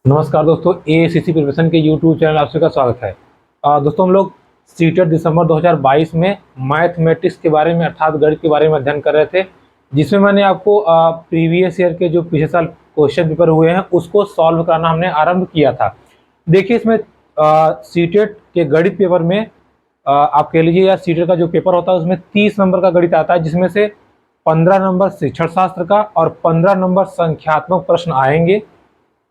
नमस्कार दोस्तों, ACC preparation के यूट्यूब चैनल आप सबका स्वागत है। दोस्तों, हम लोग सीटेट दिसंबर 2022 में मैथमेटिक्स के बारे में अर्थात गणित के बारे में अध्ययन कर रहे थे, जिसमें मैंने आपको प्रीवियस ईयर के जो पिछले साल क्वेश्चन पेपर हुए हैं उसको सॉल्व कराना हमने आरंभ किया था। देखिए, इसमें सीटेट के गणित पेपर में आप कह लीजिए या सीटेट का जो पेपर होता है उसमें 30 नंबर का गणित आता है, जिसमें से 15 नंबर शिक्षण शास्त्र का और 15 नंबर संख्यात्मक प्रश्न आएंगे।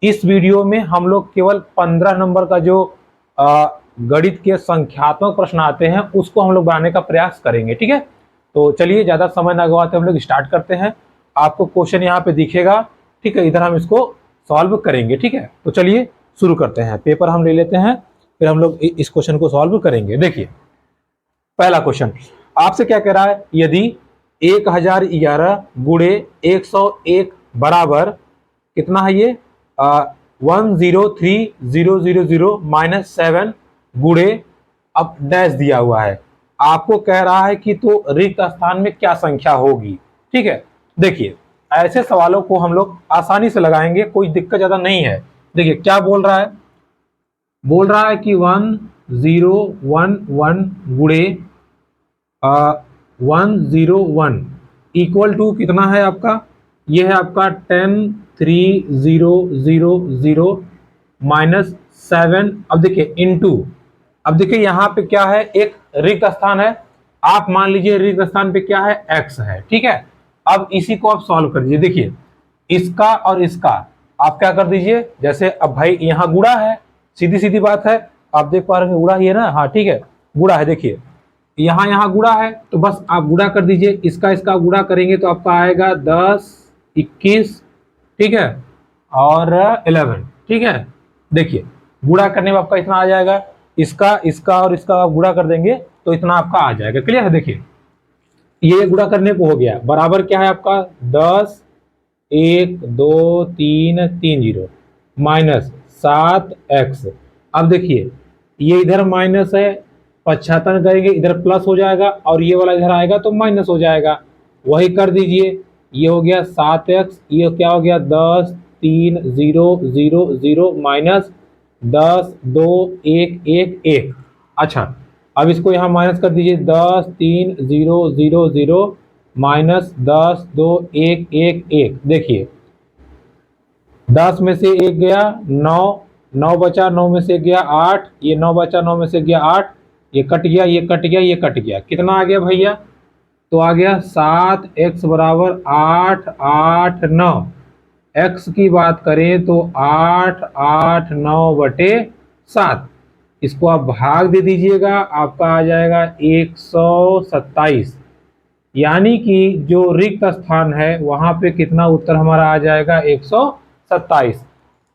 इस वीडियो में हम लोग केवल 15 नंबर का जो गणित के संख्यात्मक प्रश्न आते हैं उसको हम लोग बनाने का प्रयास करेंगे। ठीक है, तो चलिए ज़्यादा समय ना गवाते हम लोग स्टार्ट करते हैं। आपको क्वेश्चन यहाँ पे दिखेगा, ठीक है, इधर हम इसको सॉल्व करेंगे। ठीक है, तो चलिए शुरू करते हैं। पेपर हम ले लेते हैं, फिर हम लोग इस क्वेश्चन को सॉल्व करेंगे। देखिए, पहला क्वेश्चन आपसे क्या कह रहा है, यदि 1011 गुणे 101 बराबर कितना है, ये 103000 माइनस 7 गुणे, अब डैश दिया हुआ है, आपको कह रहा है कि तो रिक्त स्थान में क्या संख्या होगी। ठीक है, देखिए ऐसे सवालों को हम लोग आसानी से लगाएंगे, कोई दिक्कत ज्यादा नहीं है। देखिए क्या बोल रहा है, बोल रहा है कि 1011 गुणे 101 इक्वल टू कितना है आपका, यह है आपका 10300 माइनस 7। अब देखिए इनटू, अब देखिए यहाँ पे क्या है, एक रिक्त स्थान है। आप मान लीजिए रिक्त स्थान पे क्या है, x है। ठीक है, अब इसी को आप सॉल्व कर दीजिए। देखिए इसका और इसका आप क्या कर दीजिए, जैसे अब भाई यहाँ गुणा है, सीधी सीधी बात है, आप देख पा रहे हैं गुणा ही है ना। हाँ ठीक है, गुणा है। देखिए यहाँ गुणा है तो बस आप गुणा कर दीजिए, इसका इसका गुणा करेंगे तो आपका आएगा 10, 21, ठीक है, और 11। ठीक है, देखिए गुणा करने में आपका इतना आ जाएगा, इसका इसका और इसका आप गुणा कर देंगे तो इतना आपका आ जाएगा। क्लियर है। देखिए ये गुणा करने को हो गया, बराबर क्या है आपका 10, 1 2 3 3 0 माइनस 7x। अब देखिए ये इधर माइनस है, 75 करेंगे इधर प्लस हो जाएगा और ये वाला इधर आएगा तो माइनस हो जाएगा, वही कर दीजिए। ये हो गया 7x, ये क्या हो गया 10 3 0 0 0 माइनस 10 2 1 1 1। अच्छा, अब इसको यहाँ माइनस कर दीजिए, 10 3 0 0 0 माइनस 10 2 1 1 1। देखिए 10 में से 1 गया 9, 9 बचा, 9 में से गया 8, ये 9 बचा, 9 में से गया 8, ये कट गया, ये कट गया, ये कट गया, कितना आ गया भैया, तो आ गया 7x बराबर 8 8 9। x की बात करें तो 8 8 9 बटे 7, इसको आप भाग दे दीजिएगा, आपका आ जाएगा 127। यानी कि जो रिक्त स्थान है वहां पे कितना उत्तर हमारा आ जाएगा, 127।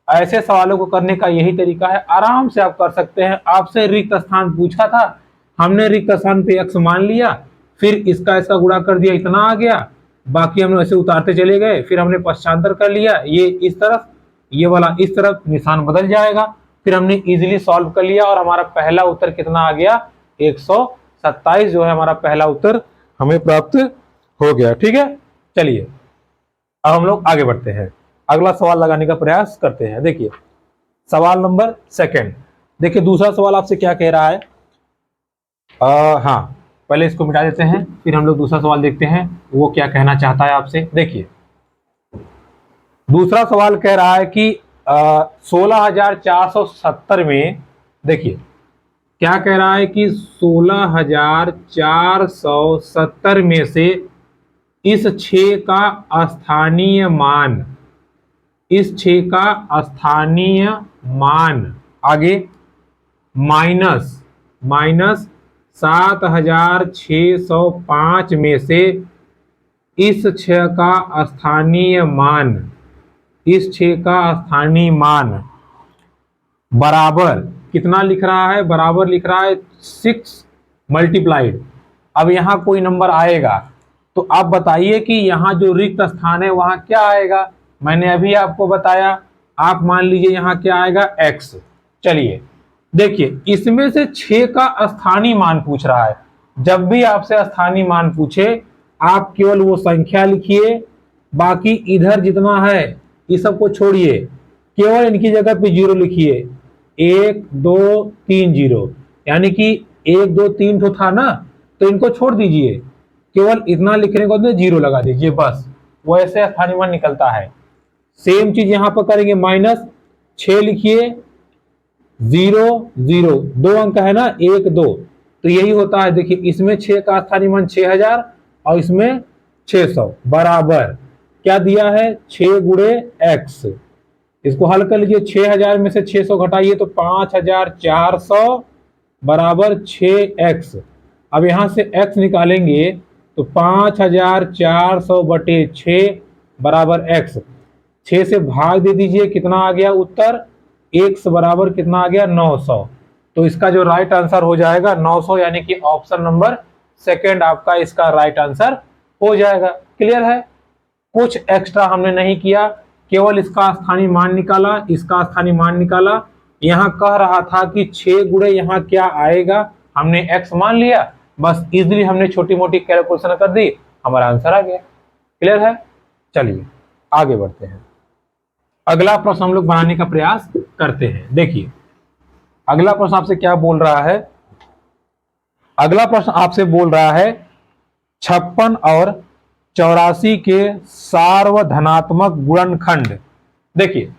ऐसे सवालों को करने का यही तरीका है, आराम से आप कर सकते हैं। आपसे रिक्त स्थान पूछा था, हमने रिक्त स्थान पे x मान लिया, फिर इसका इसका गुणा कर दिया, इतना आ गया, बाकी हमने वैसे उतारते चले गए, फिर हमने पश्चांतर कर लिया, ये इस तरफ, ये वाला इस तरफ, निशान बदल जाएगा, फिर हमने इजीली सॉल्व कर लिया और हमारा पहला उत्तर कितना आ गया, 127 जो है हमारा पहला उत्तर हमें प्राप्त हो गया। ठीक है, चलिए अब हम लोग आगे बढ़ते हैं, अगला सवाल लगाने का प्रयास करते हैं। देखिए सवाल नंबर सेकंड, देखिए दूसरा सवाल आपसे क्या कह रहा है। हाँ, पहले इसको मिटा देते हैं, फिर हम लोग दूसरा सवाल देखते हैं वो क्या कहना चाहता है आपसे। देखिए दूसरा सवाल कह रहा है कि 16,470 में, देखिए क्या कह रहा है कि 16,470 में से इस 6 का स्थानीय मान, इस 6 का स्थानीय मान, आगे माइनस 7,605 में से इस 6 का स्थानीय मान, इस 6 का स्थानीय मान बराबर कितना लिख रहा है, बराबर लिख रहा है 6 मल्टीप्लाइड। अब यहाँ कोई नंबर आएगा तो आप बताइए कि यहाँ जो रिक्त स्थान है वहां क्या आएगा, मैंने अभी आपको बताया, आप मान लीजिए यहाँ क्या आएगा, x। चलिए देखिए इसमें से 6 का स्थानीय मान पूछ रहा है, जब भी आपसे स्थानीय मान पूछे आप केवल वो संख्या लिखिए, बाकी इधर जितना है ये सबको छोड़िए, केवल इनकी जगह पे जीरो लिखिए, 1 2 3 जीरो, यानी कि 1 2 3 तो था ना, तो इनको छोड़ दीजिए, केवल इतना लिखने के बाद जीरो लगा दीजिए, बस वैसे स्थानीय मान निकलता है। सेम चीज यहां पर करेंगे, -6 लिखिए, 0 0, 2 अंक है ना, 1 2, तो यही होता है। देखिए इसमें 6 का स्थानीय मान 6000 और इसमें 600 बराबर क्या दिया है, 6 गुणे x। इसको हल कर लीजिए, 6000 में से 600 घटाइए तो 5400 बराबर 6x। अब यहां से x निकालेंगे तो 5400 बटे 6 बराबर x। 6 से भाग दे दीजिए, कितना आ गया उत्तर, x बराबर कितना आ गया, 900। तो इसका जो राइट आंसर हो जाएगा 900, यानी कि ऑप्शन नंबर सेकंड आपका इसका राइट आंसर हो जाएगा। क्लियर है, कुछ एक्स्ट्रा हमने नहीं किया, केवल इसका स्थानीय मान निकाला, इसका स्थानीय मान निकाला। यहां कह रहा था कि 6 गुणे यहां क्या आएगा, हमने x मान लिया, बस इजीली हमने छोटी मोटी कैलकुलेशन कर दी, हमारा आंसर आ गया। क्लियर है, चलिए आगे बढ़ते हैं। अगला प्रश्न हम लोग बनाने का प्रयास करते हैं। देखिए अगला प्रश्न आपसे क्या बोल रहा है, अगला प्रश्न आपसे बोल रहा है 56 और 84 के सार्वधनात्मक गुणनखंड। देखिए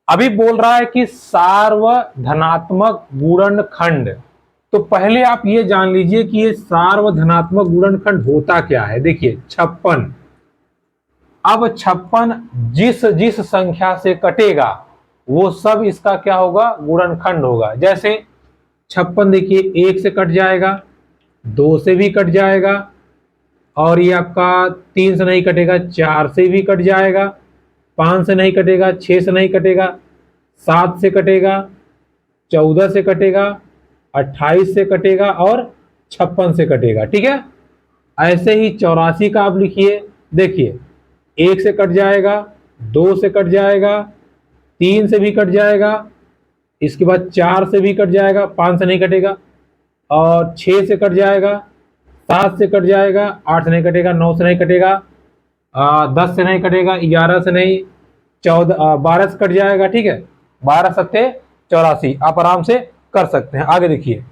अभी बोल रहा है कि सार्वधनात्मक गुणनखंड, तो पहले आप ये जान लीजिए कि ये सार्वधनात्मक गुणनखंड होता क्या है। देखिए 56, अब 56 जिस जिस संख्या से कटेगा वो सब इसका क्या होगा, गुणनखंड होगा। जैसे 56 देखिए 1 से कट जाएगा, 2 से भी कट जाएगा, और ये आपका 3 से नहीं कटेगा, 4 से भी कट जाएगा, 5 से नहीं कटेगा, 6 से नहीं कटेगा, 7 से कटेगा, 14 से कटेगा, 28 से कटेगा और 56 से कटेगा। ठीक है, ऐसे ही 84 का आप लिखिए। देखिए 1 से कट जाएगा, 2 से कट जाएगा, 3 से भी कट जाएगा, इसके बाद 4 से भी कट जाएगा, 5 से नहीं कटेगा, और 6 से कट जाएगा, 7 से कट जाएगा, 8 से नहीं कटेगा, 9 से नहीं कटेगा, 10 से नहीं कटेगा, 11 से नहीं, 14 12 से कट जाएगा। ठीक है, 12 सत्ते 84, आप आराम से कर सकते हैं। आगे देखिए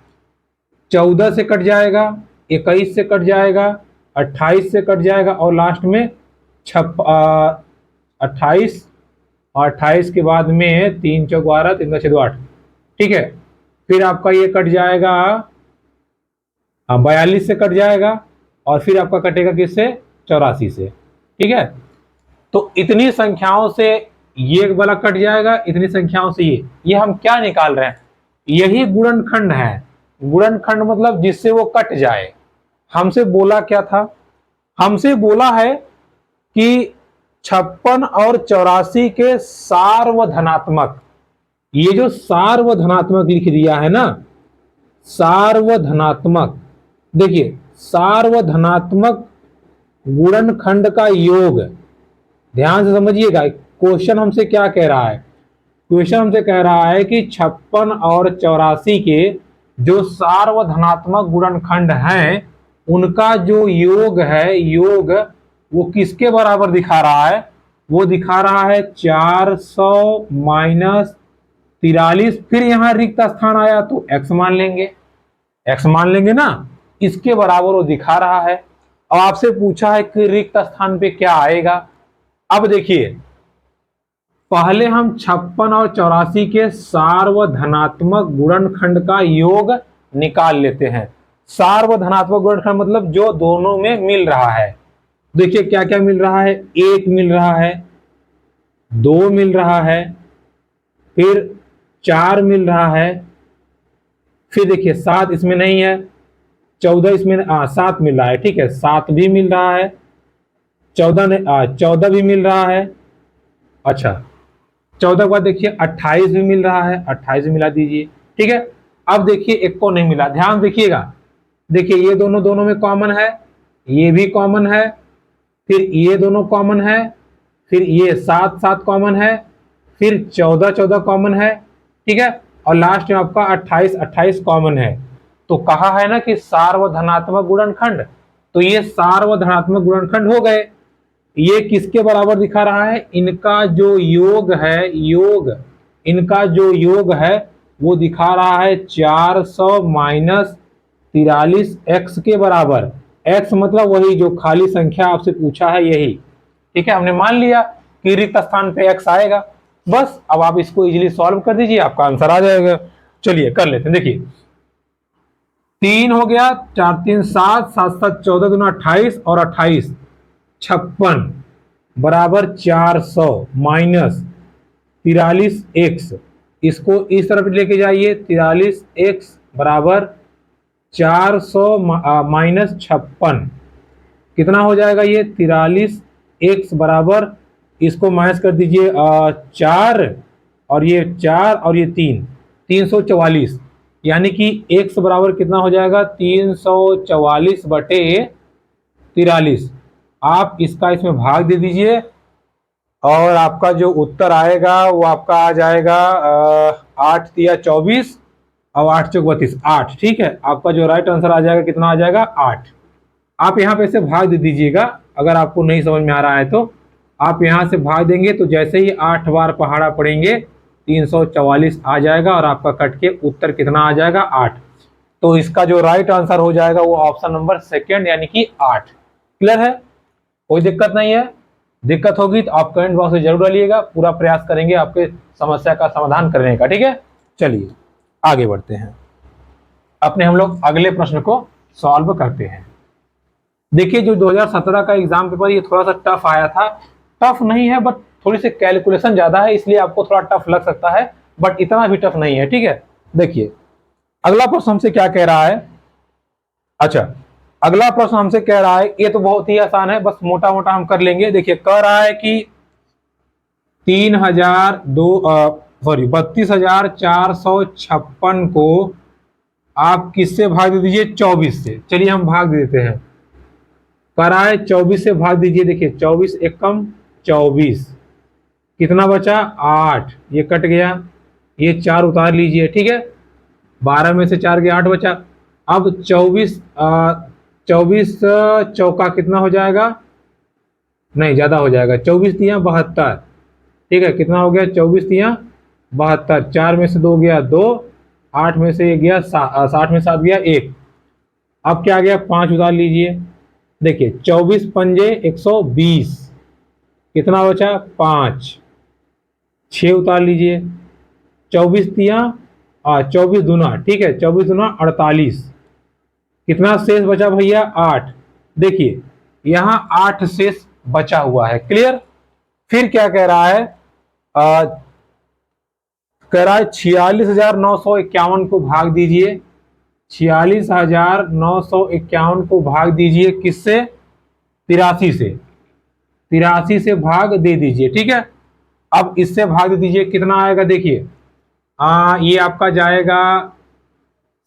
14 से कट जाएगा, 21 से कट जाएगा, 28 से कट जाएगा, और लास्ट में 28, और 28 के बाद में 3 चौक 12, 3 6 8। ठीक है, फिर आपका ये कट जाएगा 42 से कट जाएगा, और फिर आपका कटेगा किससे, 84 से। ठीक है, तो इतनी संख्याओं से ये वाला कट जाएगा, इतनी संख्याओं से ये हम क्या निकाल रहे हैं, यही गुणनखंड है। गुणनखंड मतलब जिससे वो कट जाए। हमसे बोला क्या था, हमसे बोला है कि 56 और 84 के सार्वधनात्मक, ये जो सार्वधनात्मक लिख दिया है ना, सार्वधनात्मक, देखिए सार्वधनात्मक गुणनखंड का योग, ध्यान से समझिएगा। क्वेश्चन हमसे क्या कह रहा है, क्वेश्चन हमसे कह रहा है कि 56 और 84 के जो सार्वधनात्मक गुणनखंड हैं उनका जो योग है, योग वो किसके बराबर दिखा रहा है, वो दिखा रहा है 400 माइनस 43, फिर यहां रिक्त स्थान आया तो x मान लेंगे, x मान लेंगे ना, इसके बराबर वो दिखा रहा है। अब आपसे पूछा है कि रिक्त स्थान पे क्या आएगा। अब देखिए पहले हम 56 और 84 के सार्वधनात्मक गुणनखंड का योग निकाल लेते हैं। सार्वधनात्मक गुणनखंड मतलब जो दोनों में मिल रहा है। देखिए क्या क्या मिल रहा है, 1 मिल रहा है, 2 मिल रहा है, फिर 4 मिल रहा है, फिर देखिए 7 इसमें नहीं है, 14 इसमें 7 मिल रहा है। ठीक है, 7 भी मिल रहा है, 14 भी मिल रहा है। अच्छा 14 के बाद देखिए 28 भी मिल रहा है, 28 भी मिला दीजिए। ठीक है, अब देखिए एक को नहीं मिला, ध्यान देखिएगा। देखिए ये दोनों दोनों में कॉमन है, ये भी कॉमन है, फिर ये दोनों कॉमन है, फिर ये 7 7 कॉमन है, फिर 14 14 कॉमन है। ठीक है, और लास्ट में आपका 28 28 कॉमन है। तो कहा है ना कि सार्वधनात्मक गुणनखंड, तो ये सार्वधनात्मक गुणनखंड हो गए। ये किसके बराबर दिखा रहा है, इनका जो योग है, इनका जो योग है वो दिखा रहा है 400 माइनस 43 एक्स के बराबर। एक्स मतलब वही जो खाली संख्या आपसे पूछा है यही, ठीक है। हमने मान लिया कि रिक्त स्थान पे एक्स आएगा, बस अब आप इसको इजीली सॉल्व कर दीजिए, आपका आंसर आ जाएगा। चलिए कर लेते हैं। देखिए 3 हो गया, 4 3 7, 7 7 14 दूना 28 और 28 56 बराबर 400 माइनस 43 एक्स। इसको इस तरफ लेके जाइए, 43 एक्स बराबर 400 माइनस 56 कितना हो जाएगा, ये 43 एक्स बराबर, इसको माइनस कर दीजिए 4 और ये 4 और ये 3, 344, यानी कि एक्स बराबर कितना हो जाएगा 344 बटे 43। आप इसका इसमें भाग दे दीजिए और आपका जो उत्तर आएगा वो आपका आ जाएगा 8 तिया 24 और 8 चौक 32, 8। ठीक है, आपका जो राइट आंसर आ जाएगा कितना आ जाएगा 8। आप यहाँ पे से भाग दे दीजिएगा, अगर आपको नहीं समझ में आ रहा है तो आप यहाँ से भाग देंगे तो जैसे ही 8 बार पहाड़ा पड़ेंगे 344 आ जाएगा और आपका कट के उत्तर कितना आ जाएगा 8। तो इसका जो राइट आंसर हो जाएगा वो ऑप्शन नंबर सेकंड यानी कि 8। क्लियर है, कोई दिक्कत नहीं है। दिक्कत होगी तो आप कमेंट बॉक्स में जरूर डालिएगा, पूरा प्रयास करेंगे आपके समस्या का समाधान करने का। ठीक है, चलिए आगे बढ़ते हैं, अपने हम लोग अगले प्रश्न को सॉल्व करते हैं। देखिए जो 2017 का एग्जाम पेपर ये थोड़ा सा टफ आया था, टफ नहीं है बट थोड़ी सी कैलकुलेशन ज्यादा है इसलिए आपको थोड़ा टफ लग सकता है, बट इतना भी टफ नहीं है। ठीक है, देखिए अगला प्रश्न हमसे क्या कह रहा है। अच्छा, अगला प्रश्न हमसे कह रहा है, ये तो बहुत ही आसान है, बस मोटा मोटा हम कर लेंगे। देखिए कह रहा है कि 32,456 को आप किससे भाग दे दीजिए, 24 से। चलिए हम भाग दे देते हैं, कह रहा है 24 से भाग दीजिए। देखिए 24 एकम 24, कितना बचा 8, ये कट गया, ये 4 उतार लीजिए। ठीक है, 12 में से 4 गया 8 बचा। अब 24 चौका कितना हो जाएगा, नहीं ज्यादा हो जाएगा, 24 तिया 72। ठीक है, कितना हो गया 24 तिया 72, 4 में से 2 गया 2, 8 में से 1 गया 60 में 7 गया 1। अब क्या गया 5 उतार लीजिए। देखिए 24 पंजे 120, कितना बचा 5, 6 उतार लीजिए। 24 तिया 24 दूना, ठीक है 24 दूना 48, कितना शेष बचा भैया 8। देखिए यहां 8 शेष बचा हुआ है। क्लियर, फिर क्या कह रहा है, कह रहा है 46,951 को भाग दीजिए, 46,951 को भाग दीजिए किससे, 83 से, 83 से भाग दे दीजिए। ठीक है, अब इससे भाग दे दीजिए, कितना आएगा देखिए, ये आपका जाएगा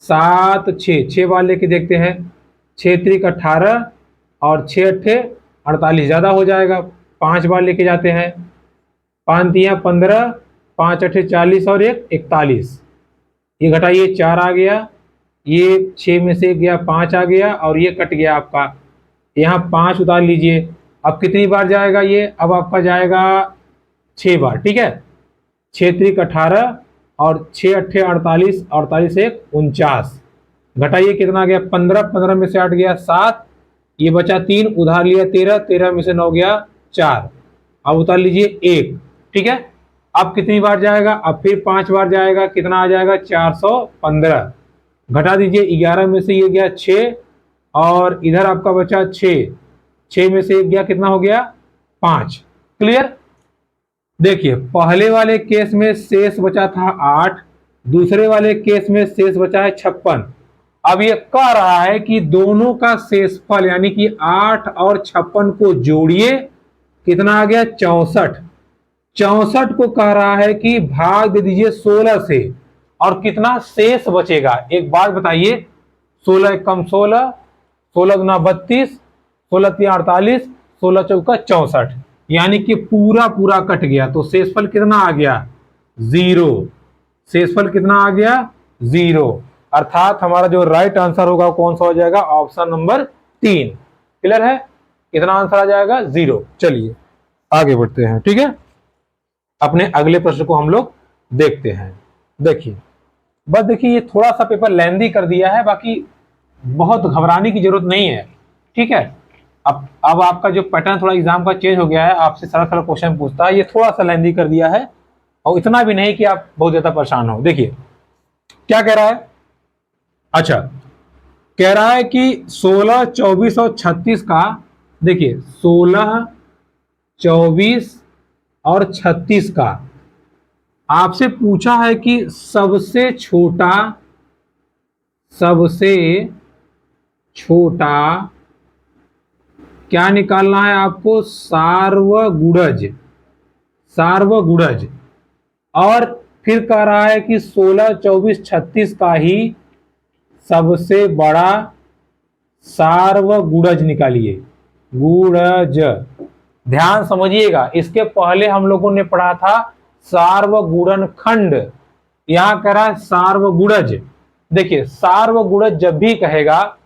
7 6 बार लेके देखते हैं, 6 त्रिक 18 और 6 अट्ठे 48, ज्यादा हो जाएगा, 5 बार लेके जाते हैं, 5 तिया 15, 5 अट्ठे 40 और 1 41, ये घटाइए 4 आ गया, ये 6 में से गया 5 आ गया और ये कट गया आपका, यहाँ 5 उतार लीजिए। अब कितनी बार जाएगा ये, अब आपका जाएगा 6 बार। ठीक है, 6 त्रिक 18 और 6 अट्ठे 48, 48 1 49, घटाइए कितना गया 15, 15 में से 8 गया 7, ये बचा 3, उधार लिया 13, 13 में से 9 गया 4, अब उतार लीजिए 1। ठीक है, अब कितनी बार जाएगा, अब फिर 5 बार जाएगा, कितना आ जाएगा 415, घटा दीजिए 11 में से ये गया 6 और इधर आपका बचा 6, 6 में से एक गया, कितना हो गया 5। क्लियर, देखिए पहले वाले केस में शेष बचा था 8, दूसरे वाले केस में शेष बचा है 56। अब ये कह रहा है कि दोनों का शेषफल यानी कि 8 और 56 को जोड़िए, कितना आ गया 64। 64 को कह रहा है कि भाग दे दीजिए 16 से, और कितना शेष बचेगा। एक बात बताइए, 16 एकम 16, 16 दूना 32, 16 तिया 48, 16 चौका 64, यानी कि पूरा पूरा कट गया, तो शेषफल कितना आ गया 0। शेषफल कितना आ गया 0, अर्थात हमारा जो राइट आंसर होगा कौन सा हो जाएगा, ऑप्शन नंबर 3। क्लियर है, कितना आंसर आ जाएगा 0। चलिए आगे बढ़ते हैं, ठीक है। अपने अगले प्रश्न को हम लोग देखते हैं। देखिए बस देखिए, ये थोड़ा सा पेपर लेंदी कर दिया है, बाकी बहुत घबराने की जरूरत नहीं है, ठीक है। अब आपका जो पैटर्न थोड़ा एग्जाम का चेंज हो गया है, आपसे सरल सरल क्वेश्चन पूछता है, ये थोड़ा सा लेंदी कर दिया है, और इतना भी नहीं कि आप बहुत ज्यादा परेशान हो। देखिए क्या कह रहा है। अच्छा, कह रहा है कि 16, 24 और 36 का, देखिए 16, 24 और 36 का आपसे पूछा है कि सबसे छोटा क्या निकालना है आपको, सार्वगुणज। और फिर कह रहा है कि 16, 24, 36 का ही सबसे बड़ा सार्वगुणज निकालिए, गुणज। ध्यान समझिएगा, इसके पहले हम लोगों ने पढ़ा था सार्वगुणनखंड, यहां कह रहा है सार्वगुणज। देखिए सार्वगुणज जब भी कहेगा,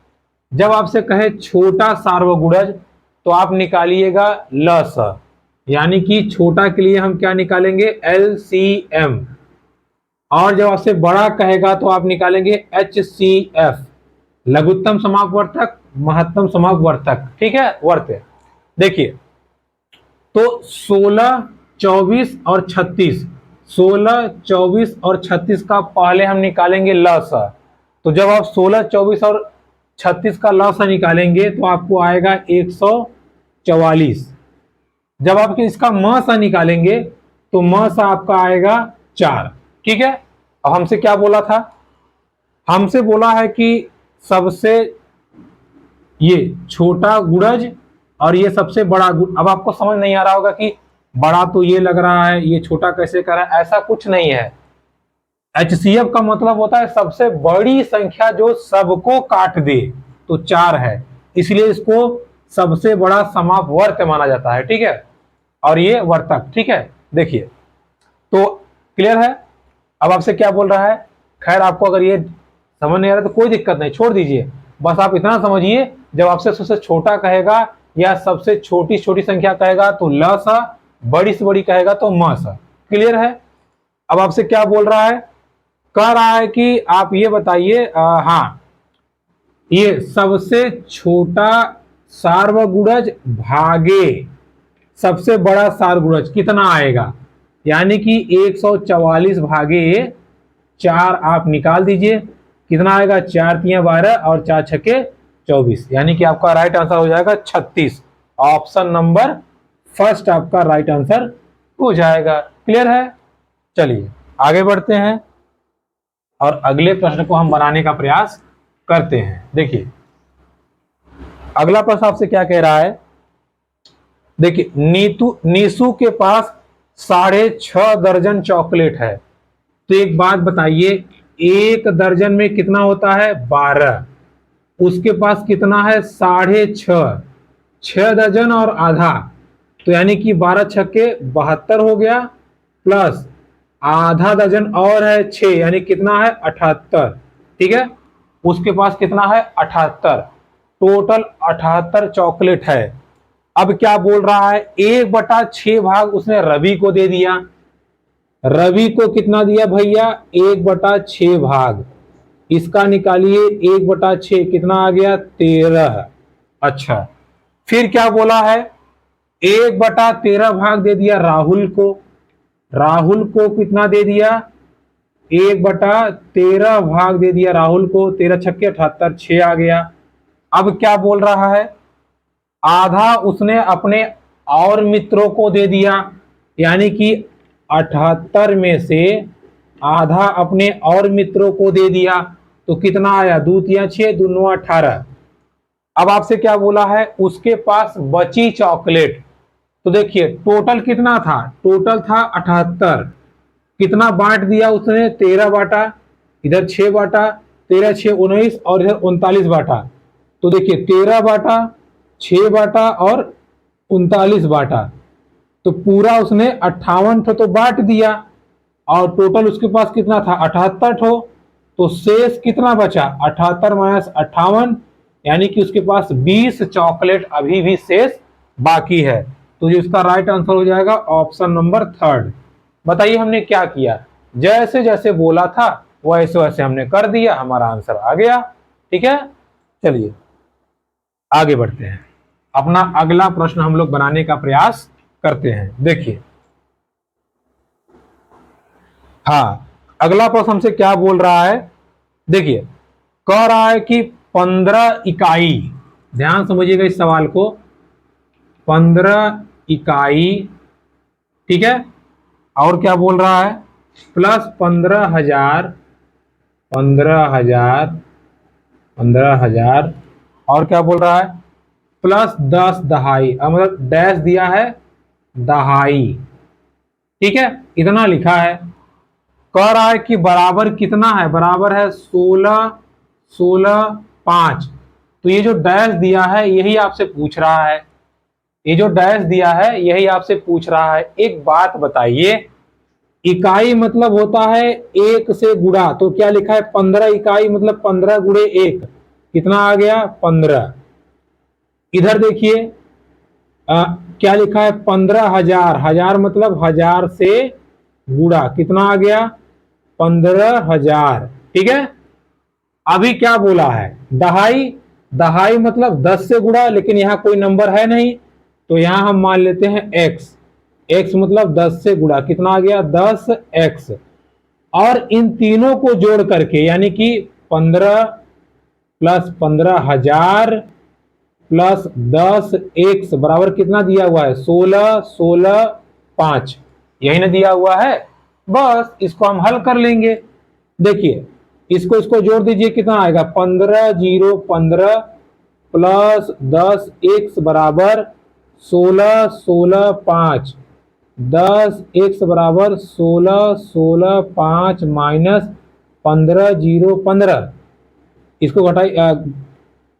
जब आपसे कहे छोटा सार्वगुणज, तो आप निकालिएगा लस, यानी कि छोटा के लिए हम क्या निकालेंगे, LCM। और जब आपसे बड़ा कहेगा तो आप निकालेंगे HCF, लघुत्तम समापवर्तक, महत्तम समापवर्तक, ठीक है, वर्त। देखिए तो 16, 24 और 36, 16, 24 और 36 का पहले हम निकालेंगे लसा। तो जब आप 16, 24 और 36 का लसा निकालेंगे तो आपको आएगा 144। जब आप इसका मसा निकालेंगे तो मसा आपका आएगा 4, ठीक है। अब हमसे क्या बोला था, हमसे बोला है कि सबसे ये छोटा गुणज और ये सबसे बड़ा गुण। अब आपको समझ नहीं आ रहा होगा कि बड़ा तो ये लग रहा है, ये छोटा कैसे कर रहा है, ऐसा कुछ नहीं है। HCF का मतलब होता है सबसे बड़ी संख्या जो सबको काट दे, तो 4 है, इसलिए इसको सबसे बड़ा समापवर्त माना जाता है, ठीक है। और ये वर्तक, ठीक है। देखिए तो क्लियर है। अब आपसे क्या बोल रहा है, खैर आपको अगर ये समझ नहीं आ रहा तो कोई दिक्कत नहीं, छोड़ दीजिए, बस आप इतना समझिए, जब आपसे सबसे छोटा कहेगा या सबसे छोटी संख्या कहेगा तो ल सा, बड़ी से बड़ी कहेगा तो म सा। क्लियर है। अब आपसे क्या बोल रहा है, कह रहा है कि आप ये बताइए, हाँ, ये सबसे छोटा सार्वगुणज भागे सबसे बड़ा सार्वगुणज कितना आएगा, यानी कि 144 भागे 4 आप निकाल दीजिए, कितना आएगा, 4 तियां 12 और 4 छक्के 24, यानी कि आपका राइट आंसर हो जाएगा 36। ऑप्शन नंबर फर्स्ट आपका राइट आंसर हो जाएगा। क्लियर है। चलिए आगे बढ़ते हैं और अगले प्रश्न को हम बनाने का प्रयास करते हैं। देखिए अगला प्रश्न आपसे क्या कह रहा है। देखिए नीसू के पास 6.5 दर्जन चॉकलेट है, तो एक बात बताइए, 1 दर्जन में कितना होता है, 12, उसके पास कितना है, 6.5, 6 दर्जन और आधा, तो यानी कि 12 छक्के 72 हो गया, प्लस आधा दर्जन और है 6, यानी कितना है 78, ठीक है। उसके पास कितना है 78, टोटल 78 चॉकलेट है। अब क्या बोल रहा है, 1/6 भाग उसने रवि को दे दिया। रवि को कितना दिया भैया, 1/6 भाग, इसका निकालिए 1/6 कितना आ गया, 13। अच्छा, फिर क्या बोला है, 1/13 भाग दे दिया राहुल को। राहुल को कितना दे दिया, 1/13 भाग दे दिया राहुल को, 13 छक्के 78, 6 आ गया। अब क्या बोल रहा है, आधा उसने अपने और मित्रों को दे दिया, यानी कि 78 में से आधा अपने और मित्रों को दे दिया, तो कितना आया, 2 तियां 6, 2 9 18। अब आपसे क्या बोला है, उसके पास बची चॉकलेट, तो देखिए टोटल कितना था, टोटल था 78, कितना बांट दिया उसने, 13 बांटा, इधर 6 बांटा, 13 6 19 और इधर 39 बांटा, तो देखिए 13 बांटा, 6 बांटा और 39 बांटा, तो पूरा उसने 58 ठो तो बांट दिया, और टोटल उसके पास कितना था, 78 ठो, तो शेष कितना बचा, 78 - 58, यानी कि उसके पास 20 चॉकलेट अभी भी शेष बाकी है। तो इसका राइट आंसर हो जाएगा ऑप्शन नंबर 3। बताइए हमने क्या किया, जैसे जैसे बोला था वैसे वैसे हमने कर दिया, हमारा आंसर आ गया। ठीक है, चलिए आगे बढ़ते हैं, अपना अगला प्रश्न हम लोग बनाने का प्रयास करते हैं। देखिए, हाँ, अगला प्रश्न हमसे क्या बोल रहा है, देखिए कह रहा है कि 15 इकाई, ध्यान समझिएगा इस सवाल को, 15 इकाई, ठीक है, और क्या बोल रहा है, प्लस 15,000, 15,000, 15,000, और क्या बोल रहा है, प्लस 10 दहाई, मतलब डैश दिया है दहाई। ठीक है, इतना लिखा है, कह रहा है कि बराबर कितना है, बराबर है 16, 16, 5। तो ये जो डैश दिया है यही आपसे पूछ रहा है, ये जो डैश दिया है यही आपसे पूछ रहा है। एक बात बताइए, इकाई मतलब होता है एक से गुणा, तो क्या लिखा है 15 इकाई मतलब 15 गुणे 1, कितना आ गया 15। इधर देखिए क्या लिखा है 15,000, हजार मतलब हजार से गुणा, कितना आ गया 15,000। ठीक है, अभी क्या बोला है दहाई, दहाई मतलब 10 से गुणा, लेकिन यहां कोई नंबर है नहीं, तो यहां हम मान लेते हैं x, x मतलब 10 से गुणा, कितना आ गया 10x। और इन तीनों को जोड़ करके यानी कि 15 प्लस 15,000 प्लस 10x बराबर कितना दिया हुआ है 16, 16, 5, यही ना दिया हुआ है। बस इसको हम हल कर लेंगे। देखिए इसको जोड़ दीजिए, कितना आएगा 15, 0, 15 प्लस 10x बराबर 16, 16, 5, 10x बराबर 16, 16, 5 माइनस 15, 0, 15, इसको घटाई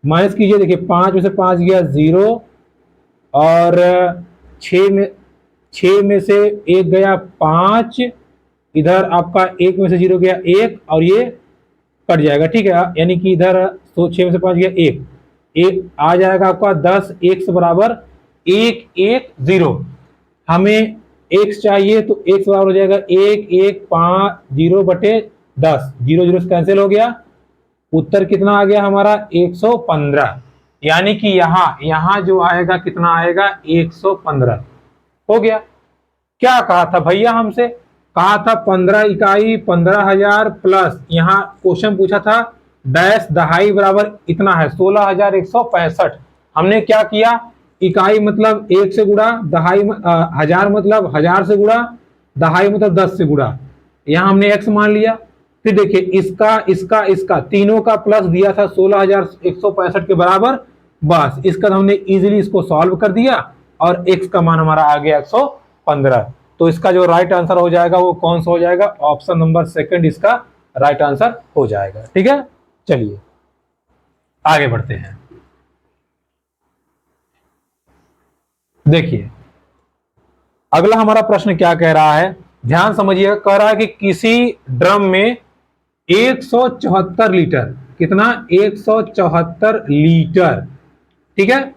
माइनस कीजिए। देखिए 5 में से 5 गया 0, और 6 में से 1 गया 5, इधर आपका 1 में से 0 गया 1, और ये कट जाएगा। ठीक है, यानी कि इधर तो 6 में से 5 गया 1, एक आ जाएगा आपका 10, x बराबर 1, 1, 0। हमें x चाहिए तो x बराबर हो जाएगा 1, 1, 5, 0 बटे 10, 0 0 से कैंसिल हो गया, उत्तर कितना आ गया हमारा 115। यानी कि यहां जो आएगा कितना आएगा 115 हो गया। क्या कहा था भैया हमसे, कहा था 15 इकाई 15,000 प्लस, यहां क्वेश्चन पूछा था डैश दहाई बराबर इतना है 16,165। हमने क्या किया, इकाई मतलब 1 से गुणा, दहाई हजार मतलब हजार से गुणा, दहाई मतलब 10 से गुणा, यहां हमने x मान लिया। फिर देखिए इसका तीनों का प्लस दिया था 16,165 के बराबर, बस इसका हमने इजीली इसको सॉल्व कर दिया और x का मान हमारा आ गया 115। तो इसका जो राइट आंसर हो जाएगा वो कौन सा हो जाएगा, ऑप्शन नंबर 2 इसका राइट आंसर हो जाएगा। ठीक है, चलिए आगे बढ़ते हैं। देखिए अगला हमारा प्रश्न क्या कह रहा है, ध्यान समझिएगा, कह रहा है कि किसी ड्रम में 174 लीटर, कितना 174 लीटर, ठीक है,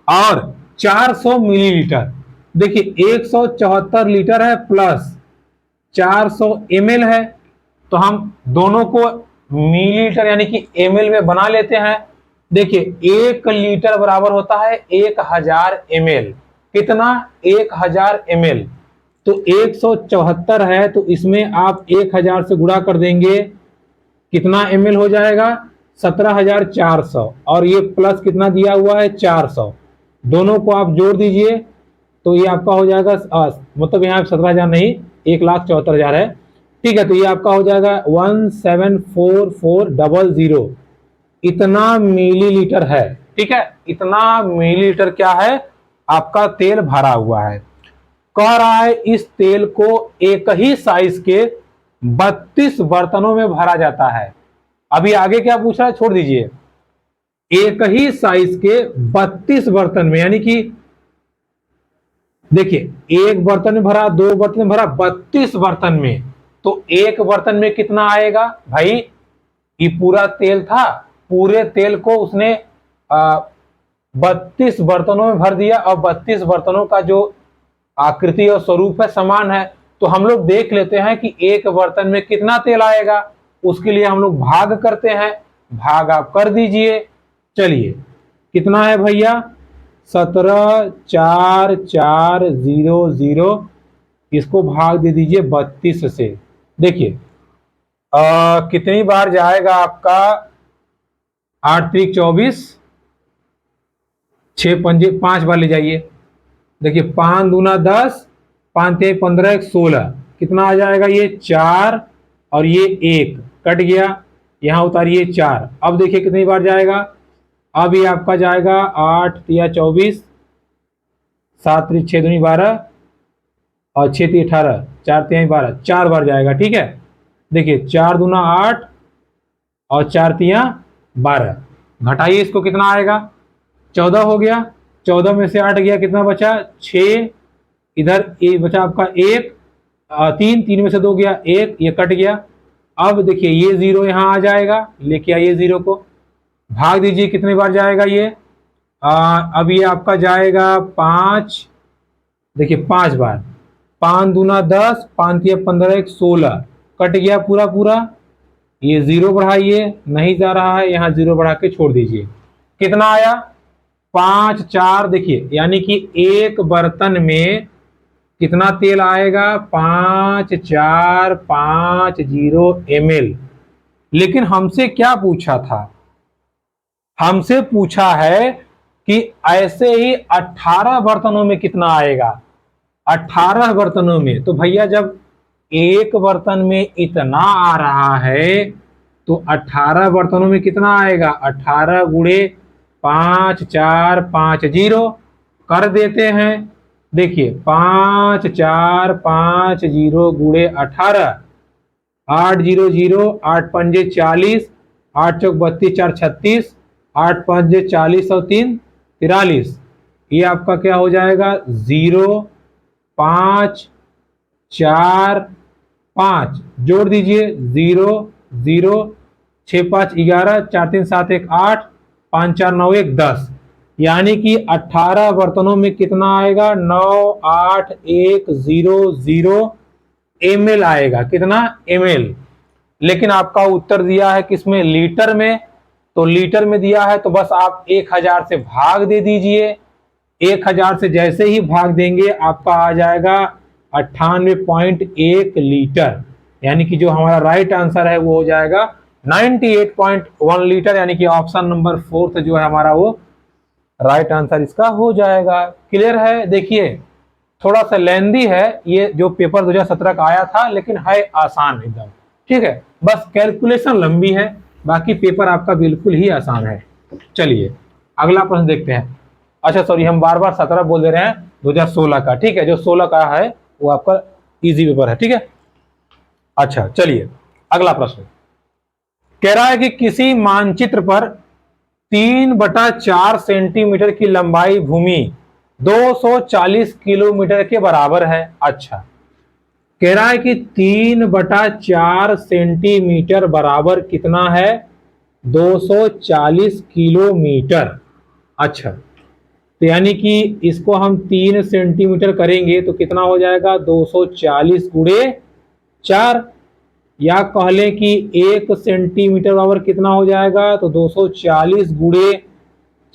और 400 मिलीलीटर। देखिए 174 लीटर है प्लस 400 ml है, तो हम दोनों को मिलीलीटर यानी कि ml में बना लेते हैं। देखिए 1 लीटर बराबर होता है 1000 ml, कितना 1000 ml, तो 174 है तो इसमें आप 1000 से गुणा कर देंगे, कितना ml हो जाएगा 17,400, और ये प्लस कितना दिया हुआ है 400, दोनों को आप जोड़ दीजिए तो ये आपका हो जाएगा मतलब यहाँ 17,000 नहीं 1,74,000 है। ठीक है, तो ये आपका हो जाएगा 174400, इतना मिलीलीटर है। ठीक है, इतना मिलीलीटर क्या है आपका तेल भरा हुआ है। कह रहा है इस तेल को एक ही साइज के 32 बर्तनों में भरा जाता है। अभी आगे क्या पूछ रहा है छोड़ दीजिए, एक ही साइज के 32 बर्तन में, यानी कि देखिए एक बर्तन में भरा, 2 बर्तन में भरा, 32 बर्तन में, तो एक बर्तन में कितना आएगा भाई, ये पूरा तेल था पूरे तेल को उसने 32 बर्तनों में भर दिया और 32 बर्तनों का जो आकृति और स्वरूप है समान है। तो हम लोग देख लेते हैं कि एक बर्तन में कितना तेल आएगा। उसके लिए हम लोग भाग करते हैं, भाग आप कर दीजिए। चलिए कितना है भैया, 17,4,4,0,0, इसको भाग दे दीजिए 32 से। देखिए कितनी बार जाएगा आपका, 8 त्रिक 24, 6 पंजे 5 बार ले जाइए। देखिए 5 दूना 10, 5 ते 15, 1 16, कितना आ जाएगा ये 4 और ये 1 कट गया, यहां उतारिए 4। अब देखिए कितनी बार जाएगा, अब ये आपका जाएगा 8 तिया 24, 7 त्रिक 6 दूनी 12 और 6 तिया 18, 4 तिया 12, 4 बार जाएगा। ठीक है, देखिए 4 दूना 8 और 4 तिया 12, घटाइए इसको कितना आएगा, 14 हो गया। 14 में से 8 गया, कितना बचा 6, इधर ये बचा आपका 1, 3, 3 में से 2 गया 1, ये कट गया। अब देखिए ये 0 यहां आ जाएगा, लेके आइए 0 को, भाग दीजिए कितने बार जाएगा ये, अब ये आपका जाएगा 5, देखिए 5 बार, 5 दूना 10, 5 तिया 15, 1 16, कट गया पूरा पूरा। ये 0 बढ़ाइए, नहीं जा रहा है, यहाँ 0 बढ़ा के छोड़ दीजिए। कितना आया 5 4, देखिए यानी कि एक बर्तन में कितना तेल आएगा, 5450 ml। लेकिन हमसे क्या पूछा था, हमसे पूछा है कि ऐसे ही 18 बर्तनों में कितना आएगा, 18 बर्तनों में। तो भैया जब एक बर्तन में इतना आ रहा है तो 18 बर्तनों में कितना आएगा, 18 गुणे 5450 कर देते हैं। देखिए 5450 गुणे 18, 800, 8 पंजे 40, 8 चौक 32, 4 36, 8 पंजे 40 और 3 43, ये आपका क्या हो जाएगा 0 5 4 5, जोड़ दीजिए 0 0, 6 5 11, 4 3 7 1 8, 5 4 9 1 10, यानी कि 18 बर्तनों में कितना आएगा, 98100 ml आएगा। कितना ml, लेकिन आपका उत्तर दिया है किसमें, लीटर में। तो लीटर में दिया है तो बस आप 1000 से भाग दे दीजिए। 1000 से जैसे ही भाग देंगे आपका आ जाएगा 98.1 लीटर, यानी कि जो हमारा राइट आंसर है वो हो जाएगा 98.1 लीटर, यानी कि ऑप्शन नंबर 4 जो है हमारा वो राइट आंसर इसका हो जाएगा। क्लियर है। देखिए थोड़ा सा लेंदी है ये, जो पेपर 2017 का आया था, लेकिन है आसान एकदम। ठीक है, बस कैलकुलेशन लंबी है, बाकी पेपर आपका बिल्कुल ही आसान है। चलिए अगला प्रश्न देखते हैं। अच्छा सॉरी, हम बार बार 17 बोल दे रहे हैं, 2016 का। ठीक है, जो 16 का है वो आपका इजी पेपर है। ठीक है, अच्छा चलिए अगला प्रश्न कह रहा है कि किसी मानचित्र पर 3/4 सेंटीमीटर की लंबाई भूमि 240 किलोमीटर के बराबर है। अच्छा, कह रहा है कि 3/4 सेंटीमीटर बराबर कितना है, 240 किलोमीटर। अच्छा, तो यानी कि इसको हम 3 सेंटीमीटर करेंगे तो कितना हो जाएगा, 240 गुणे 4, या कह लें कि 1 सेंटीमीटर बराबर कितना हो जाएगा, तो 240 गुणे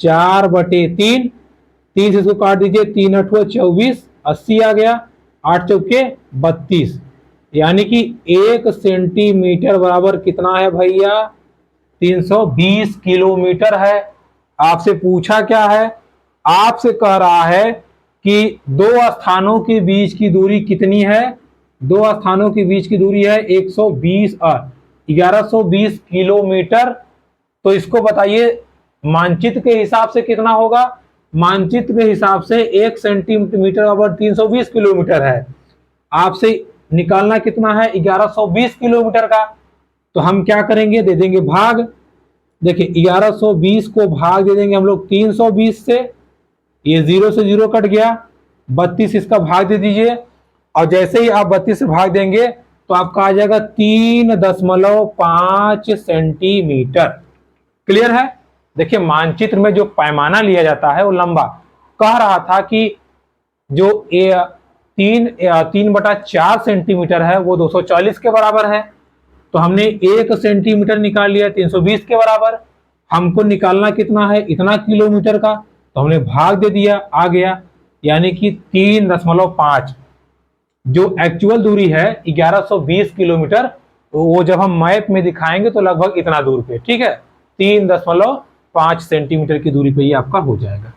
4/3, 3 से इसको काट दीजिए, 3 8 24, 80 आ गया, 8 चौके 32, यानी कि 1 सेंटीमीटर बराबर कितना है भैया, 320 किलोमीटर है। आपसे पूछा क्या है, आपसे कह रहा है कि दो स्थानों के बीच की दूरी कितनी है, दो स्थानों के बीच की दूरी है 1120 किलोमीटर। तो इसको बताइए मानचित्र के हिसाब से कितना होगा, मानचित्र के हिसाब से 1 सेंटीमीटर बराबर 320 किलोमीटर है। आपसे निकालना कितना है, 1120 किलोमीटर का। तो हम क्या करेंगे, दे देंगे भाग। देखिए 1120 को भाग दे देंगे हम लोग 320 से, ये 0 से 0 कट गया, 32 इसका भाग दे दीजिए, और जैसे ही आप 32 से भाग देंगे तो आपका आ जाएगा 3.5 सेंटीमीटर। क्लियर है। देखिए मानचित्र में जो पैमाना लिया जाता है वो लंबा, कह रहा था कि जो 3/4 सेंटीमीटर है वो 240 के बराबर है, तो हमने 1 सेंटीमीटर निकाल लिया 320 के बराबर। हमको निकालना कितना है, इतना किलोमीटर का, तो हमने भाग दे दिया, आ गया, यानी कि 3.5। जो एक्चुअल दूरी है 1120 किलोमीटर, वो जब हम मैप में दिखाएंगे तो लगभग इतना दूर पे, ठीक है, 3.5 सेंटीमीटर की दूरी पे ये आपका हो जाएगा।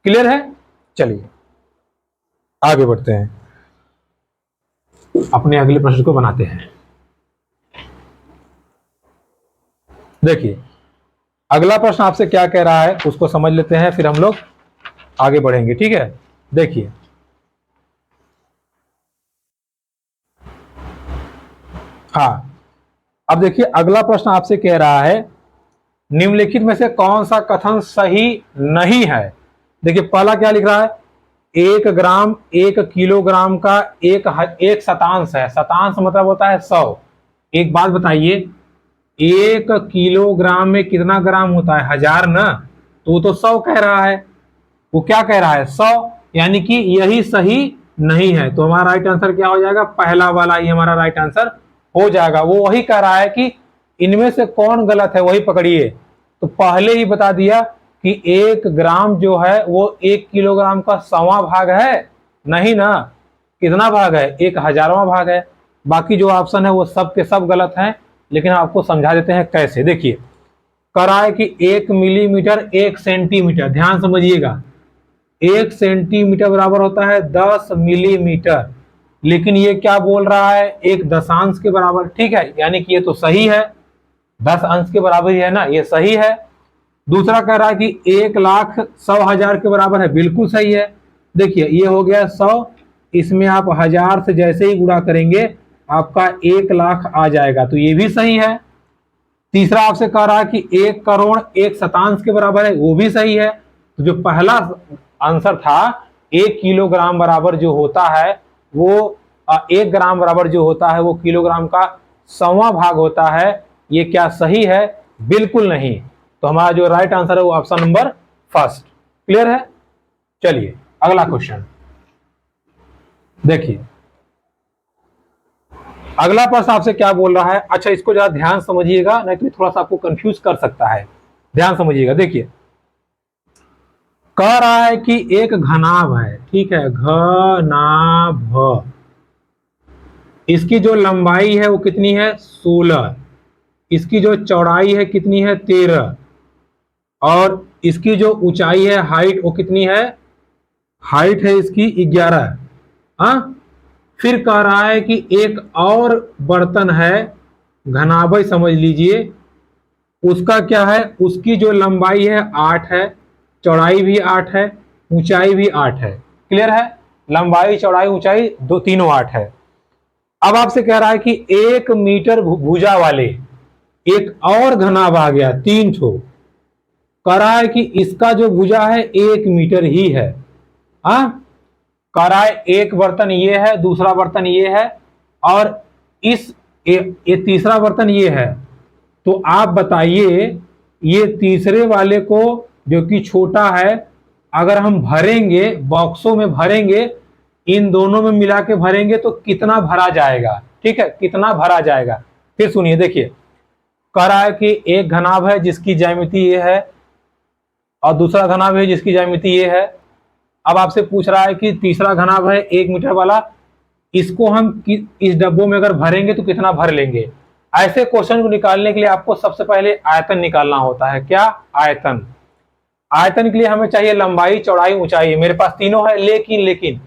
क्लियर है। चलिए आगे बढ़ते हैं, अपने अगले प्रश्न को बनाते हैं। देखिए अगला प्रश्न आपसे क्या कह रहा है उसको समझ लेते हैं, फिर हम लोग आगे बढ़ेंगे, ठीक है। देखिए हाँ, अब देखिए अगला प्रश्न आपसे कह रहा है निम्नलिखित में से कौन सा कथन सही नहीं है। देखिए पहला क्या लिख रहा है, 1 ग्राम 1 किलोग्राम का एक शतांश है। शतांश मतलब होता है 100। एक बात बताइए, 1 किलोग्राम में कितना ग्राम होता है, 1000 ना, तो वो तो 100 कह रहा है। वो क्या कह रहा है, 100, यानी कि यही सही नहीं है। तो हमारा राइट आंसर क्या हो जाएगा, पहला वाला ही हमारा राइट आंसर हो जाएगा। वो वही कह रहा है कि इनमें से कौन गलत है वही पकड़िए। तो पहले ही बता दिया कि 1 ग्राम जो है वो 1 किलोग्राम का 100वां भाग है, नहीं ना, कितना भाग है, 1000वां भाग है। बाकी जो ऑप्शन है वो सब के सब गलत हैं, लेकिन आपको समझा देते हैं कैसे। देखिए कह रहा है कि 1 मिलीमीटर 1 सेंटीमीटर, ध्यान समझिएगा, 1 सेंटीमीटर बराबर होता है 10 मिलीमीटर, लेकिन ये क्या बोल रहा है, एक दशांश के बराबर, ठीक है, यानी कि ये तो सही है, 10 अंश के बराबर ही है ना, ये सही है। दूसरा कह रहा है कि 1,100,000 के बराबर है, बिल्कुल सही है। देखिए ये हो गया 100, इसमें आप 1000 से जैसे ही गुणा करेंगे आपका 1,00,000 आ जाएगा, तो ये भी सही है। तीसरा आपसे कह रहा है कि 1 करोड़ 1 शतांश के बराबर है, वो भी सही है। तो जो पहला आंसर था 1 किलोग्राम बराबर जो होता है वो 1 ग्राम बराबर जो होता है वो किलोग्राम का 100वां भाग होता है, ये क्या सही है, बिल्कुल नहीं। तो हमारा जो राइट आंसर है वो ऑप्शन नंबर फर्स्ट। क्लियर है। चलिए अगला क्वेश्चन देखिए, अगला प्रश्न आपसे क्या बोल रहा है। अच्छा इसको जरा ध्यान समझिएगा, नहीं तो थोड़ा सा आपको कंफ्यूज कर सकता है, ध्यान समझिएगा। देखिए कह रहा है कि एक घनाभ है, ठीक है, घनाभ, इसकी जो लंबाई है वो कितनी है, 16, इसकी जो चौड़ाई है कितनी है, 13, और इसकी जो ऊंचाई है, हाइट, वो कितनी है, हाइट है इसकी 11। हाँ, फिर कह रहा है कि एक और बर्तन है, घनाभ समझ लीजिए, उसका क्या है, उसकी जो लंबाई है 8 है, चौड़ाई भी 8 है, ऊंचाई भी 8 है। क्लियर है, लंबाई चौड़ाई ऊंचाई दो तीनों 8 है। अब आपसे कह रहा है कि 1 मीटर भुजा वाले एक और घनाभ आ गया, 3 ठो, कह रहा है कि इसका जो भुजा है 1 मीटर ही है। हाँ, कह रहा है एक बर्तन ये है, दूसरा बर्तन ये है, और ये तीसरा बर्तन ये है। तो आप बताइए ये तीसरे वाले को जो कि छोटा है, अगर हम भरेंगे, बॉक्सों में भरेंगे, इन दोनों में मिला के भरेंगे तो कितना भरा जाएगा, ठीक है, कितना भरा जाएगा। फिर सुनिए, देखिए कह रहा है कि एक घनाभ है जिसकी ज्यामिति ये है और दूसरा घनाभ है जिसकी ज्यामिति ये है। अब आपसे पूछ रहा है कि तीसरा घनाभ है 1 मीटर वाला, इसको हम इस डब्बों में अगर भरेंगे तो कितना भर लेंगे। ऐसे क्वेश्चन को निकालने के लिए आपको सबसे पहले आयतन निकालना होता है। क्या, आयतन। आयतन के लिए हमें चाहिए लंबाई चौड़ाई ऊंचाई, मेरे पास तीनों है, लेकिन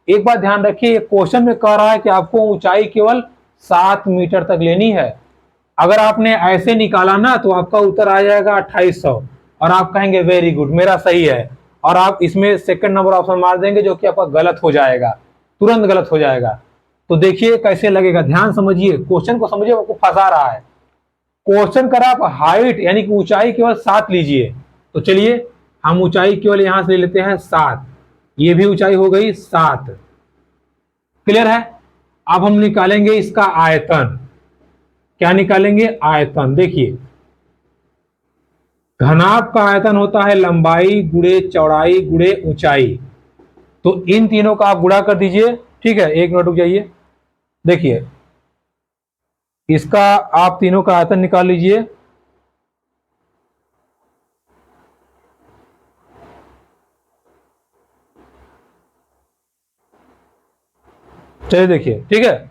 एक बात ध्यान रखिए, क्वेश्चन में कह रहा है कि आपको ऊंचाई केवल 7 मीटर तक लेनी है। अगर आपने ऐसे निकाला ना तो आपका उत्तर आ जाएगा 2800, और आप कहेंगे वेरी गुड, मेरा सही है, और आप इसमें सेकंड नंबर ऑप्शन मार देंगे जो कि आपका गलत हो जाएगा, तुरंत गलत हो जाएगा। तो देखिए कैसे लगेगा, ध्यान समझिए, क्वेश्चन को समझिए, आपको फंसा रहा है। क्वेश्चन कर आप हाइट यानी कि ऊंचाई केवल 7 लीजिए, तो चलिए हम ऊंचाई केवल यहां से ले लेते हैं 7, ये भी ऊंचाई हो गई 7। क्लियर है। अब हम निकालेंगे इसका आयतन। क्या निकालेंगे, आयतन। देखिए घनाभ का आयतन होता है लंबाई गुणे चौड़ाई गुणे ऊंचाई। तो इन तीनों का आप गुणा कर दीजिए। ठीक है, एक मिनट रुक जाइए। देखिए इसका आप तीनों का आयतन निकाल लीजिए। चलिए देखिए, ठीक है।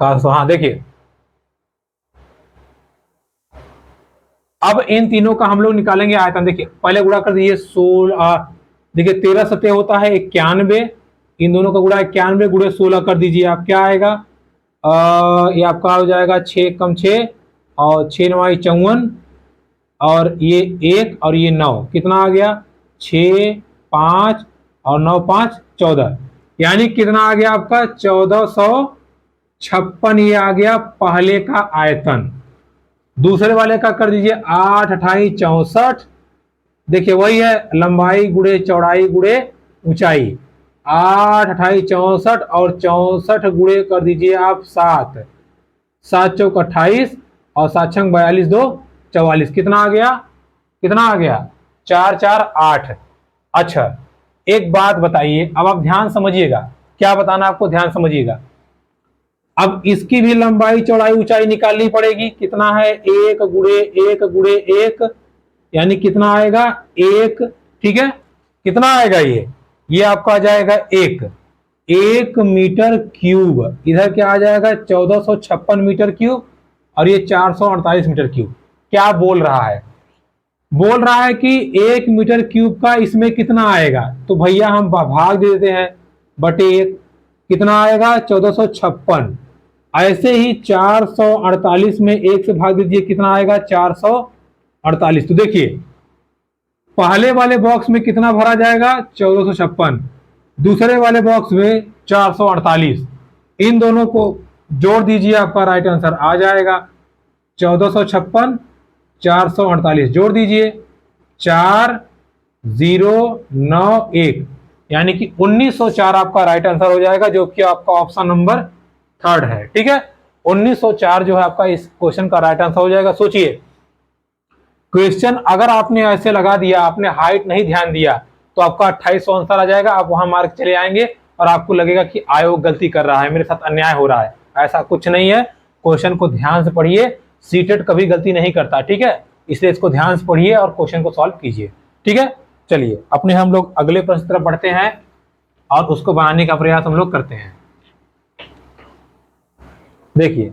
हाँ देखिए, अब इन तीनों का हम लोग निकालेंगे आयतन। देखिए पहले गुणा कर दीजिए 16। देखिए 13 सतह होता है 91। इन दोनों का गुणा 91 गुणे 16 कर दीजिए। आप क्या आएगा, ये आपका हो जाएगा 6 कम 6 और 6 9 54 और ये 1 और ये 9, कितना आ गया 6 5 और 9 5 14। यानी कितना आ गया आपका 1456। ये आ गया पहले का आयतन। दूसरे वाले का कर दीजिए 8 28 64। देखिए वही है, लंबाई गुणे चौड़ाई गुणे ऊंचाई। 8 28 64 और 64 गुणे कर दीजिए आप 7। 7 चौक 28 और 7 छंग 42 2 44। कितना आ गया, कितना आ गया 4 4 8। अच्छा एक बात बताइए, अब आप ध्यान समझिएगा, क्या बताना आपको, ध्यान समझिएगा। अब इसकी भी लंबाई चौड़ाई ऊंचाई निकालनी पड़ेगी। कितना है 1 गुणे 1 गुणे 1, यानी कितना आएगा 1। ठीक है, कितना आएगा ये आपका आ जाएगा 1 मीटर क्यूब। इधर क्या आ जाएगा 1456 मीटर क्यूब और ये 448 मीटर क्यूब। क्या बोल रहा है, बोल रहा है कि 1 मीटर क्यूब का इसमें कितना आएगा। तो भैया हम भाग दे देते हैं बटे 1। कितना आएगा 1456। ऐसे ही 448 में 1 से भाग दीजिए, कितना आएगा 448। तो देखिए पहले वाले बॉक्स में कितना भरा जाएगा 1456, दूसरे वाले बॉक्स में 448। इन दोनों को जोड़ दीजिए, आपका राइट आंसर आ जाएगा 1456 448। जोड़ दीजिए 4091, यानी कि 1904 आपका राइट आंसर हो जाएगा, जो कि आपका ऑप्शन नंबर 3 है। ठीक है, 1904 जो है आपका इस क्वेश्चन का राइट आंसर हो जाएगा। सोचिए क्वेश्चन अगर आपने ऐसे लगा दिया, आपने हाइट नहीं ध्यान दिया, तो आपका 2800 आंसर आ जाएगा। आप वहां मार्क चले आएंगे और आपको लगेगा कि आयोग गलती कर रहा है, मेरे साथ अन्याय हो रहा है। ऐसा कुछ नहीं है, क्वेश्चन को ध्यान से पढ़िए। सीटेट कभी गलती नहीं करता, ठीक है, इसलिए इसको ध्यान से पढ़िए और क्वेश्चन को सॉल्व कीजिए। ठीक है, चलिए अपने हम लोग अगले प्रश्न तरफ बढ़ते हैं और उसको बनाने का प्रयास हम लोग करते हैं। देखिए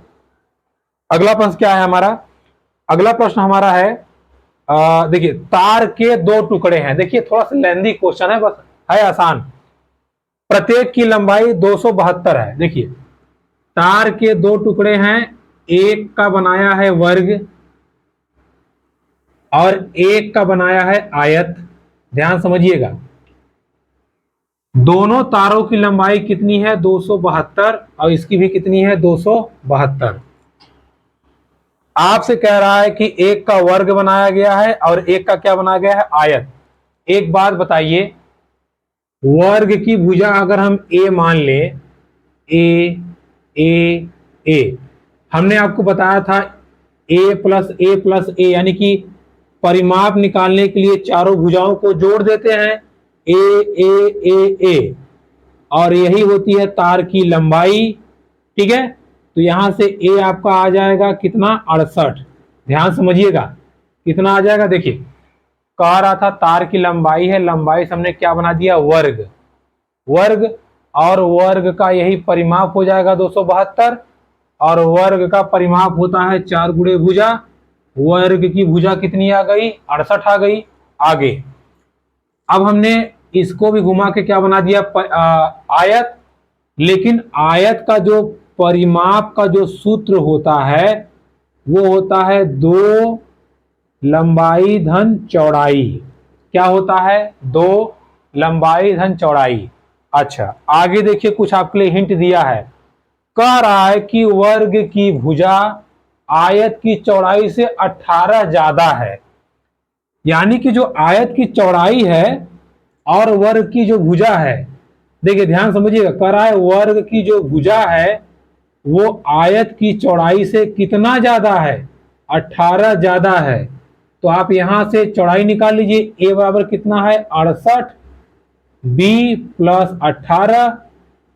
अगला प्रश्न क्या है हमारा, अगला प्रश्न हमारा है, देखिए तार के 2 टुकड़े हैं। देखिए थोड़ा सा लेंदी क्वेश्चन है, बस है आसान। प्रत्येक की लंबाई 272 है। देखिए तार के 2 टुकड़े हैं, एक का बनाया है वर्ग और एक का बनाया है आयत। ध्यान समझिएगा, दोनों तारों की लंबाई कितनी है 272 और इसकी भी कितनी है 272। आपसे कह रहा है कि एक का वर्ग बनाया गया है और एक का क्या बनाया गया है आयत। एक बात बताइए, वर्ग की भुजा अगर हम ए मान लें, ए ए ए, हमने आपको बताया था ए प्लस ए, यानी कि परिमाप निकालने के लिए चारों भुजाओं को जोड़ देते हैं, ए, और यही होती है तार की लंबाई। ठीक है, तो यहां से ए आपका आ जाएगा कितना 68। ध्यान समझिएगा कितना आ जाएगा। देखिए कह रहा था तार की लंबाई है, लंबाई से हमने क्या बना दिया वर्ग, और वर्ग का यही परिमाप हो जाएगा 272 और वर्ग का परिमाप होता है 4 गुणे भुजा। वर्ग की भुजा कितनी आ गई 68 आ गई। आगे अब हमने इसको भी घुमा के क्या बना दिया आयत, लेकिन आयत का जो परिमाप का जो सूत्र होता है वो होता है 2 लंबाई धन चौड़ाई। क्या होता है 2 लंबाई धन चौड़ाई। अच्छा आगे देखिए, कुछ आपके लिए हिंट दिया है, कह रहा है कि वर्ग की भुजा आयत की चौड़ाई से 18 ज्यादा है। यानी कि जो आयत की चौड़ाई है और वर्ग की जो भुजा है, देखिए ध्यान समझिएगा, कह रहा है वर्ग की जो भुजा है वो आयत की चौड़ाई से कितना ज्यादा है 18 ज्यादा है। तो आप यहां से चौड़ाई निकाल लीजिए। ए बराबर कितना है 68, बी प्लस 18,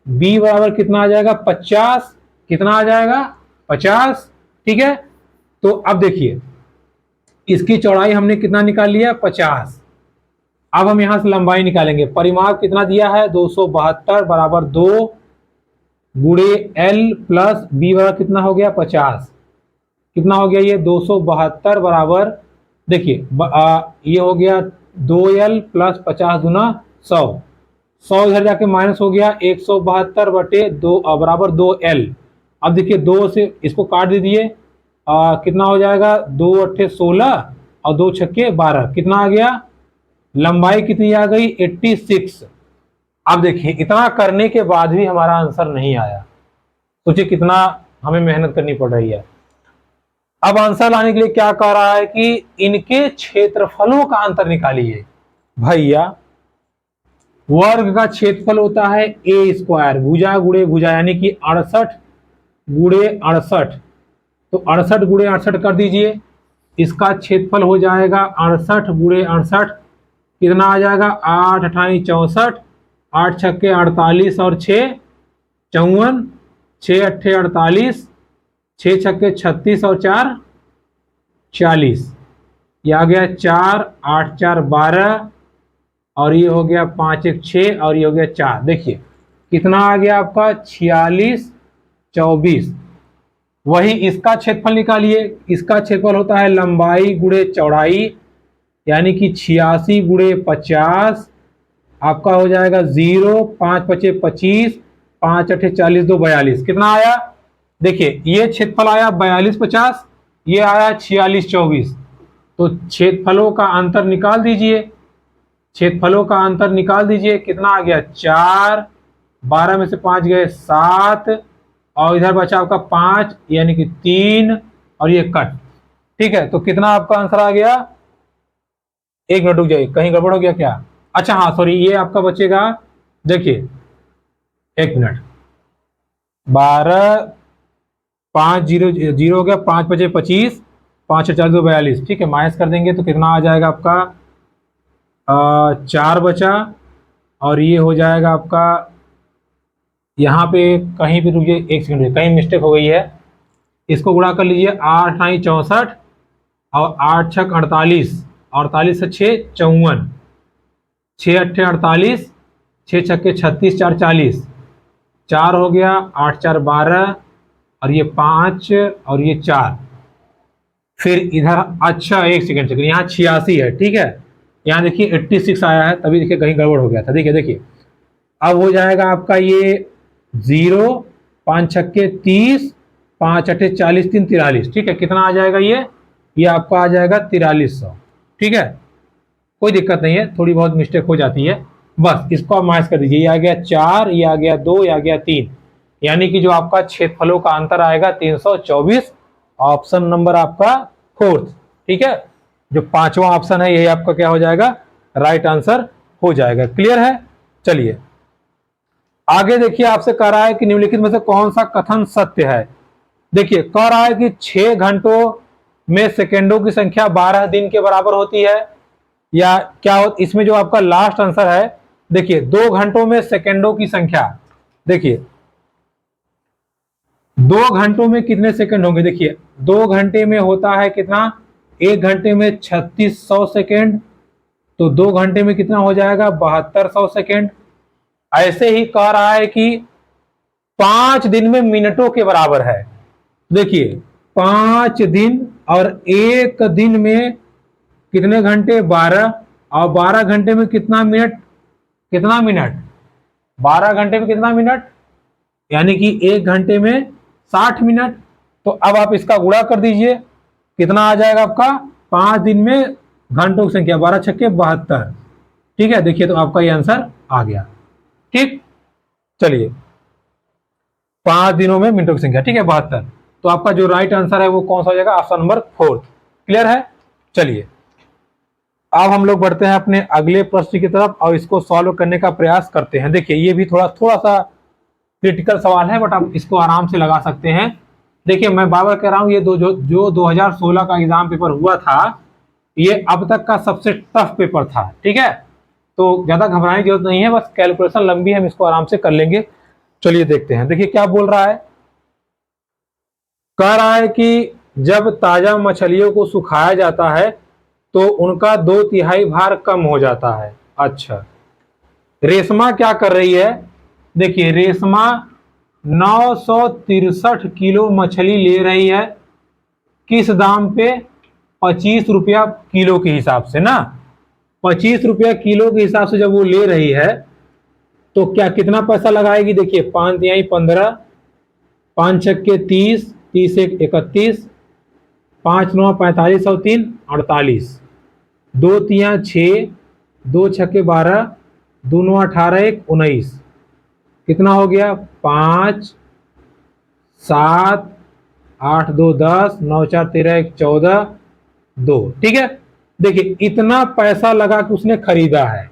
बी बराबर कितना आ जाएगा 50, कितना आ जाएगा 50। ठीक है, तो अब देखिए इसकी चौड़ाई हमने कितना निकाल लिया 50। अब हम यहां से लंबाई निकालेंगे। परिमाप कितना दिया है 272 बराबर 2 गुणे एल प्लस बी बराबर कितना हो गया 50। कितना हो गया ये 272 बराबर, देखिए ये हो गया 2L प्लस 50 गुना 100, 100 इधर जाके माइनस हो गया 172 बटे 2 बराबर 2L। अब देखिए 2 से इसको काट दीजिए, कितना हो जाएगा 2 अट्ठे 16 और 2 छक्के 12, कितना आ गया लंबाई कितनी आ गई 86। अब देखिए इतना करने के बाद भी हमारा आंसर नहीं आया, सोचिए कितना हमें मेहनत करनी पड़ रही है। अब आंसर लाने के लिए क्या कह रहा है कि इनके क्षेत्रफलों का अंतर निकालिए। भैया वर्ग का क्षेत्रफल होता है ए स्क्वायर, भुजा गुणे भुजा, यानी कि 68 गुणे 68, तो 68 गुणे 68 कर दीजिए। इसका क्षेत्रफल हो जाएगा 68 गुणे 68, कितना आ जाएगा 8 अठाई 64, 8 छक्के 48 और 6 54, 6 अट्ठे 48, 6 छक्के 36 और 4 40, ये आ गया 4 8 4 12 और ये हो गया 5 1 6 और ये हो गया 4। देखिए कितना आ गया आपका 46 24। वही इसका क्षेत्रफल निकालिए। इसका क्षेत्रफल होता है लंबाई गुणे चौड़ाई, यानी कि 86 गुणे 50, आपका हो जाएगा 0, 5 पचे 25, 5 अठे 40 2 42, कितना आया देखिए ये क्षेत्रफल आया 42 50, ये आया 46 24। तो क्षेत्रफलों का अंतर निकाल दीजिए, क्षेत्रफलों का अंतर निकाल दीजिए, कितना आ गया 4, 12 में से 5 गए 7 और इधर बचा आपका 5 यानी कि 3 और ये कट। ठीक है, तो कितना आपका आंसर आ गया, एक मिनट रुक जाइए, कहीं गड़बड़ हो गया क्या? अच्छा हाँ सॉरी, ये आपका बचेगा, देखिए एक मिनट, 12 5 0 0 हो गया, 5 पचे 25, 5 40 2 42। ठीक है, माइनस कर देंगे तो कितना आ जाएगा आपका 4 बचा और ये हो जाएगा आपका, यहाँ पे कहीं भी रुकिए एक सेकंड, कहीं मिस्टेक हो गई है, इसको गुणा कर लीजिए 8 9 64 और 8 6 48, 48 से 6 54, 6 अट्ठे 48, 6 छक्के 36 4 40, 4 हो गया 8 4 12 और ये 5 और ये 4। फिर इधर अच्छा एक सेकंड यहाँ 86 है, ठीक है, यहाँ देखिए 86 आया है, तभी देखिए कहीं गड़बड़ हो गया था। देखिए देखिए अब हो जाएगा आपका ये 0, 5 छक्के 30, 5 अठे 40 3 43। ठीक है, कितना आ जाएगा ये आपका आ जाएगा 4300। ठीक है, कोई दिक्कत नहीं है, थोड़ी बहुत मिस्टेक हो जाती है, बस इसको आप माइनस कर दीजिए। ये आ गया 4, ये आ गया 2, ये आ गया 3, यानी कि जो आपका क्षेत्रफलों का अंतर आएगा 324, ऑप्शन नंबर आपका 4th। ठीक है, जो 5वां ऑप्शन है यही आपका क्या हो जाएगा, राइट आंसर हो जाएगा। क्लियर है? चलिए आगे देखिए, आपसे कह रहा है कि निम्नलिखित में से कौन सा कथन सत्य है। देखिए कह रहा है कि 6 घंटों में सेकेंडों की संख्या 12 दिन के बराबर होती है, या क्या हो, इसमें जो आपका लास्ट आंसर है, देखिए 2 घंटों में सेकेंडों की संख्या, देखिए 2 घंटों में कितने सेकंड होंगे, देखिए 2 घंटे में होता है कितना, 1 घंटे में 3600 सेकेंड, तो 2 घंटे में कितना हो जाएगा 7200 सेकेंड। ऐसे ही कह रहा है कि 5 दिन में मिनटों के बराबर है। देखिए 5 दिन और 1 दिन में कितने घंटे 12, और 12 घंटे में कितना मिनट, 12 घंटे में कितना मिनट, यानी कि 1 घंटे में 60 मिनट। तो अब आप इसका गुणा कर दीजिए, कितना आ जाएगा आपका 5 दिन में घंटों की संख्या 12 छक्के 72। ठीक है, देखिए तो आपका ये आंसर आ गया। ठीक, चलिए 5 दिनों में मिनटों की संख्या, ठीक है 72, तो आपका जो राइट आंसर है वो कौन सा हो जाएगा, ऑप्शन नंबर 4th। क्लियर है? चलिए अब हम लोग बढ़ते हैं अपने अगले प्रश्न की तरफ और इसको सॉल्व करने का प्रयास करते हैं। देखिए ये भी थोड़ा सा क्रिटिकल सवाल है, बट आप इसको आराम से लगा सकते हैं। देखिए मैं बार बार कह रहा हूं, ये जो 2016 का एग्जाम पेपर हुआ था, ये अब तक का सबसे टफ पेपर था, ठीक है। तो ज्यादा घबराने की जरूरत नहीं है, बस कैलकुलेशन लंबी है, हम इसको आराम से कर लेंगे। चलिए देखते हैं। देखिए क्या बोल रहा है, कह रहा है कि जब ताजा मछलियों को सुखाया जाता है तो उनका 2/3 भार कम हो जाता है। अच्छा, रेशमा क्या कर रही है, देखिए रेशमा 963 किलो मछली ले रही है, किस दाम पे, 25 रुपया किलो के हिसाब से ना। 25 रुपया किलो के हिसाब से जब वो ले रही है तो क्या कितना पैसा लगाएगी, देखिए 5×15, 5×6 = 30, 30×1 = 31, 5×9 = 45 और 3 = 48, 2×3 = 6, 2×6 = 12, 2×9 = 18, 1 = 19, कितना हो गया, 5, 7, 8, 2 = 10, 9, 4 = 13, 1 = 14, 2, ठीक है। देखिए इतना पैसा लगा के उसने खरीदा है,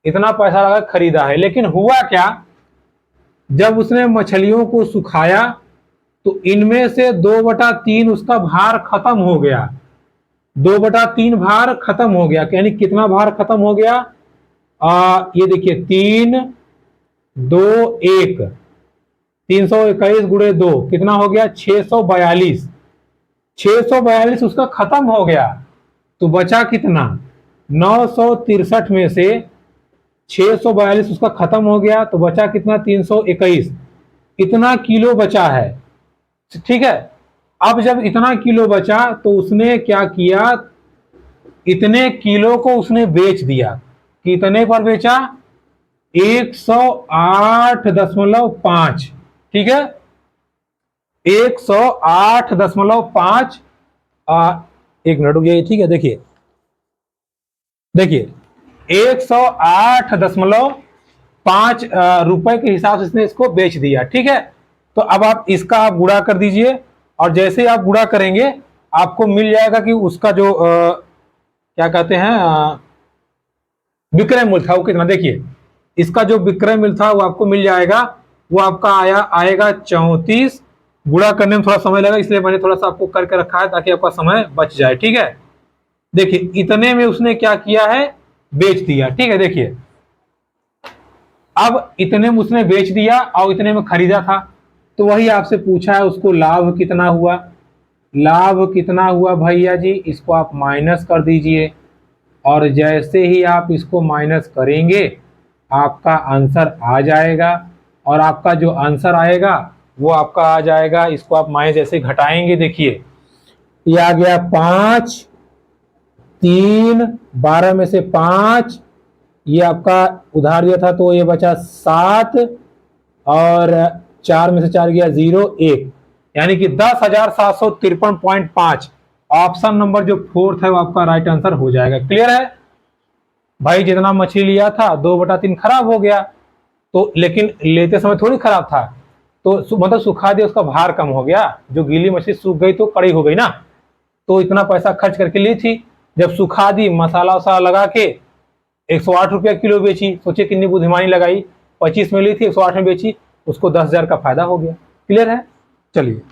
इतना पैसा लगा खरीदा है, लेकिन हुआ क्या, जब उसने मछलियों को सुखाया तो इनमें से 2/3 उसका भार खत्म हो गया। 2/3 भार खत्म हो गया, यानी कितना भार खत्म हो गया, ये देखिए 3, 2, 1, 321 × 2 कितना हो गया, 642, 642 उसका खत्म हो गया। तो बचा कितना, 963 में से 642 उसका खत्म हो गया, तो बचा कितना, 321, इतना किलो बचा है, ठीक है। अब जब इतना किलो बचा तो उसने क्या किया, इतने किलो को उसने बेच दिया, कितने पर बेचा, 108.5, ठीक है, 108.5, एक मिनट रुकिए, ठीक है। देखिए देखिए 108.5 रुपए के हिसाब से इसने इसको बेच दिया, ठीक है। तो अब आप इसका आप गुणा कर दीजिए, और जैसे ही आप गुणा करेंगे आपको मिल जाएगा कि उसका जो क्या कहते हैं विक्रय मूल्य था वो कितना। देखिए इसका जो विक्रय मूल्य था वो आपको मिल जाएगा, वो आपका आएगा 34। गुणा करने में थोड़ा समय लगा, इसलिए मैंने थोड़ा सा आपको करके रखा है ताकि आपका समय बच जाए, ठीक है। देखिए इतने में उसने क्या किया है, बेच दिया, ठीक है। देखिए अब इतने में उसने बेच दिया और इतने में खरीदा था, तो वही आपसे पूछा है उसको लाभ कितना हुआ। लाभ कितना हुआ भैया जी, इसको आप माइनस कर दीजिए, और जैसे ही आप इसको माइनस करेंगे आपका आंसर आ जाएगा, और आपका जो आंसर आएगा वो आपका आ जाएगा, इसको आप माइनस जैसे घटाएंगे, देखिए ये आ गया 5, 3, 12 में से 5, ये आपका उधार दिया था तो ये बचा 7, और 4 में से 4 गया 0, 1, यानी कि 10,753.5। ऑप्शन नंबर जो 4th है वो आपका राइट आंसर हो जाएगा। क्लियर है भाई, जितना मछली लिया था 2/3 खराब हो गया, तो लेकिन लेते समय थोड़ी खराब था, तो मतलब सुखा दिया, उसका भार कम हो गया, जो गीली मछली सूख गई तो कड़ी हो गई ना, तो इतना पैसा खर्च करके ली थी, जब सुखा दी मसाला वसाला लगा के 108 रुपया किलो बेची, सोचिए कितनी बुद्धिमानी लगाई, 25 में ली थी 108 में बेची, उसको 10,000 का फायदा हो गया। क्लियर है, चलिए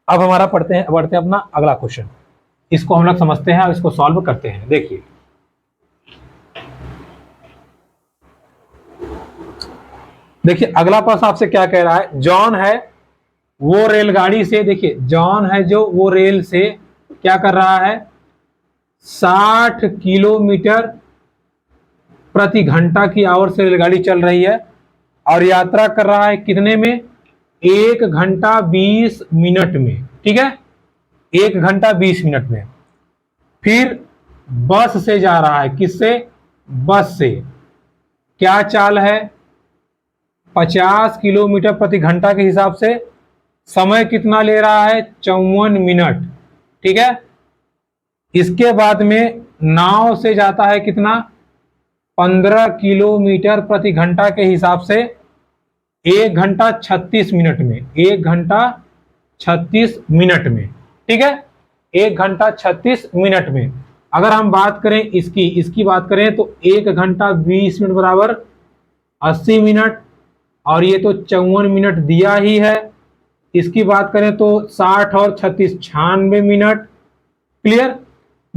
अब हमारा बढ़ते हैं अपना अगला क्वेश्चन, इसको हम लोग समझते हैं और इसको सॉल्व करते हैं। देखिए अगला प्रश्न आपसे क्या कह रहा है, जॉन है वो रेलगाड़ी से, देखिए जॉन है जो वो रेल से क्या कर रहा है, 60 किलोमीटर प्रति घंटा की आवर से रेलगाड़ी चल रही है, और यात्रा कर रहा है कितने में, 1 घंटा 20 मिनट में, ठीक है, 1 घंटा 20 मिनट में। फिर बस से जा रहा है, किससे, बस से, क्या चाल है, 50 किलोमीटर प्रति घंटा के हिसाब से, समय कितना ले रहा है, 54 मिनट, ठीक है। इसके बाद में नाव से जाता है कितना, 15 किलोमीटर प्रति घंटा के हिसाब से, 1 घंटा 36 मिनट में, 1 घंटा 36 मिनट में, ठीक है, 1 घंटा 36 मिनट में। अगर हम बात करें इसकी बात करें तो 1 घंटा 20 मिनट बराबर 80 मिनट, और ये तो 54 मिनट दिया ही है। इसकी बात करें तो 60 और 36 96 मिनट। क्लियर,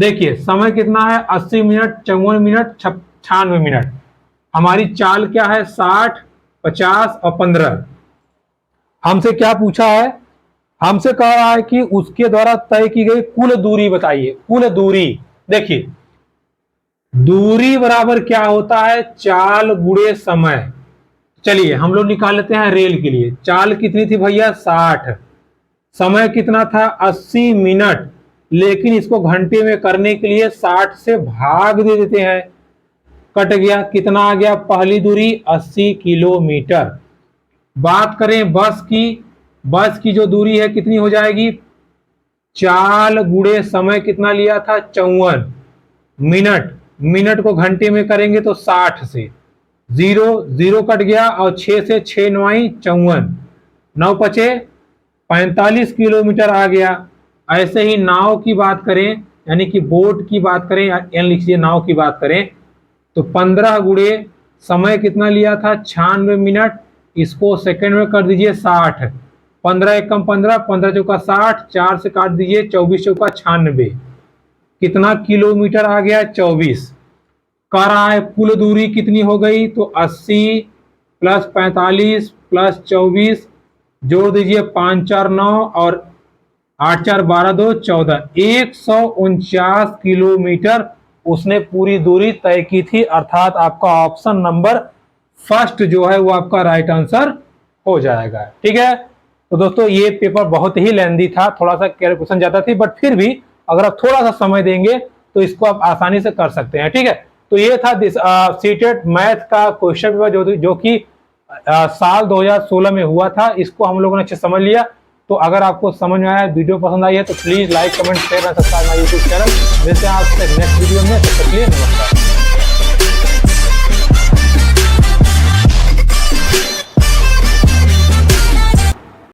देखिए समय कितना है 80 मिनट, 54 मिनट, 96 मिनट। हमारी चाल क्या है 60, 50 और 15। हमसे क्या पूछा है, हमसे कह रहा है कि उसके द्वारा तय की गई कुल दूरी बताइए। कुल दूरी, देखिए दूरी बराबर क्या होता है, चाल गुणे समय। चलिए हम लोग निकाल लेते हैं रेल के लिए। चाल कितनी थी भैया 60, समय कितना था 80 मिनट, लेकिन इसको घंटे में करने के लिए 60 से भाग दे देते हैं, कट गया, कितना आ गया, पहली दूरी 80 किलोमीटर। बात करें बस की, बस की जो दूरी है कितनी हो जाएगी, चाल गुणे समय कितना लिया था 54 मिनट, मिनट को घंटे में करेंगे तो 60 से, जीरो जीरो कट गया और 6 से 6 9 54, 9 पचे 45 किलोमीटर आ गया। ऐसे ही नाव की बात करें, यानी कि बोट की बात करें, या लिखिए नाव की बात करें, तो 15 गुणे समय कितना लिया था 96 मिनट, इसको सेकंड में कर दीजिए 60, 15 एकम 15, 15 चौका 60, 4 से काट दीजिए 24 चौका 96, कितना किलोमीटर आ गया 24। कह रहा है कुल दूरी कितनी हो गई, तो 80 प्लस 45 प्लस 24, जोड़ दीजिए 5 4 9 और 8 4 12 2 14, 149 किलोमीटर उसने पूरी दूरी तय की थी। अर्थात आपका ऑप्शन नंबर फर्स्ट जो है वो आपका राइट आंसर हो जाएगा। ठीक है, तो दोस्तों ये पेपर बहुत ही लेंदी था, थोड़ा सा क्वेश्चन ज्यादा थी, बट फिर भी अगर आप थोड़ा सा समय देंगे तो इसको आप आसानी से कर सकते हैं। ठीक है, तो ये था सीटेट मैथ का क्वेश्चन पेपर जो कि साल 2016 में हुआ था। इसको हम लोगों ने अच्छे समझ लिया। तो अगर आपको समझ में आया, वीडियो पसंद आई है तो please like comment share and subscribe my YouTube channel. मिलते हैं आपसे नेक्स्ट वीडियो में, तब तक के लिए नमस्कार।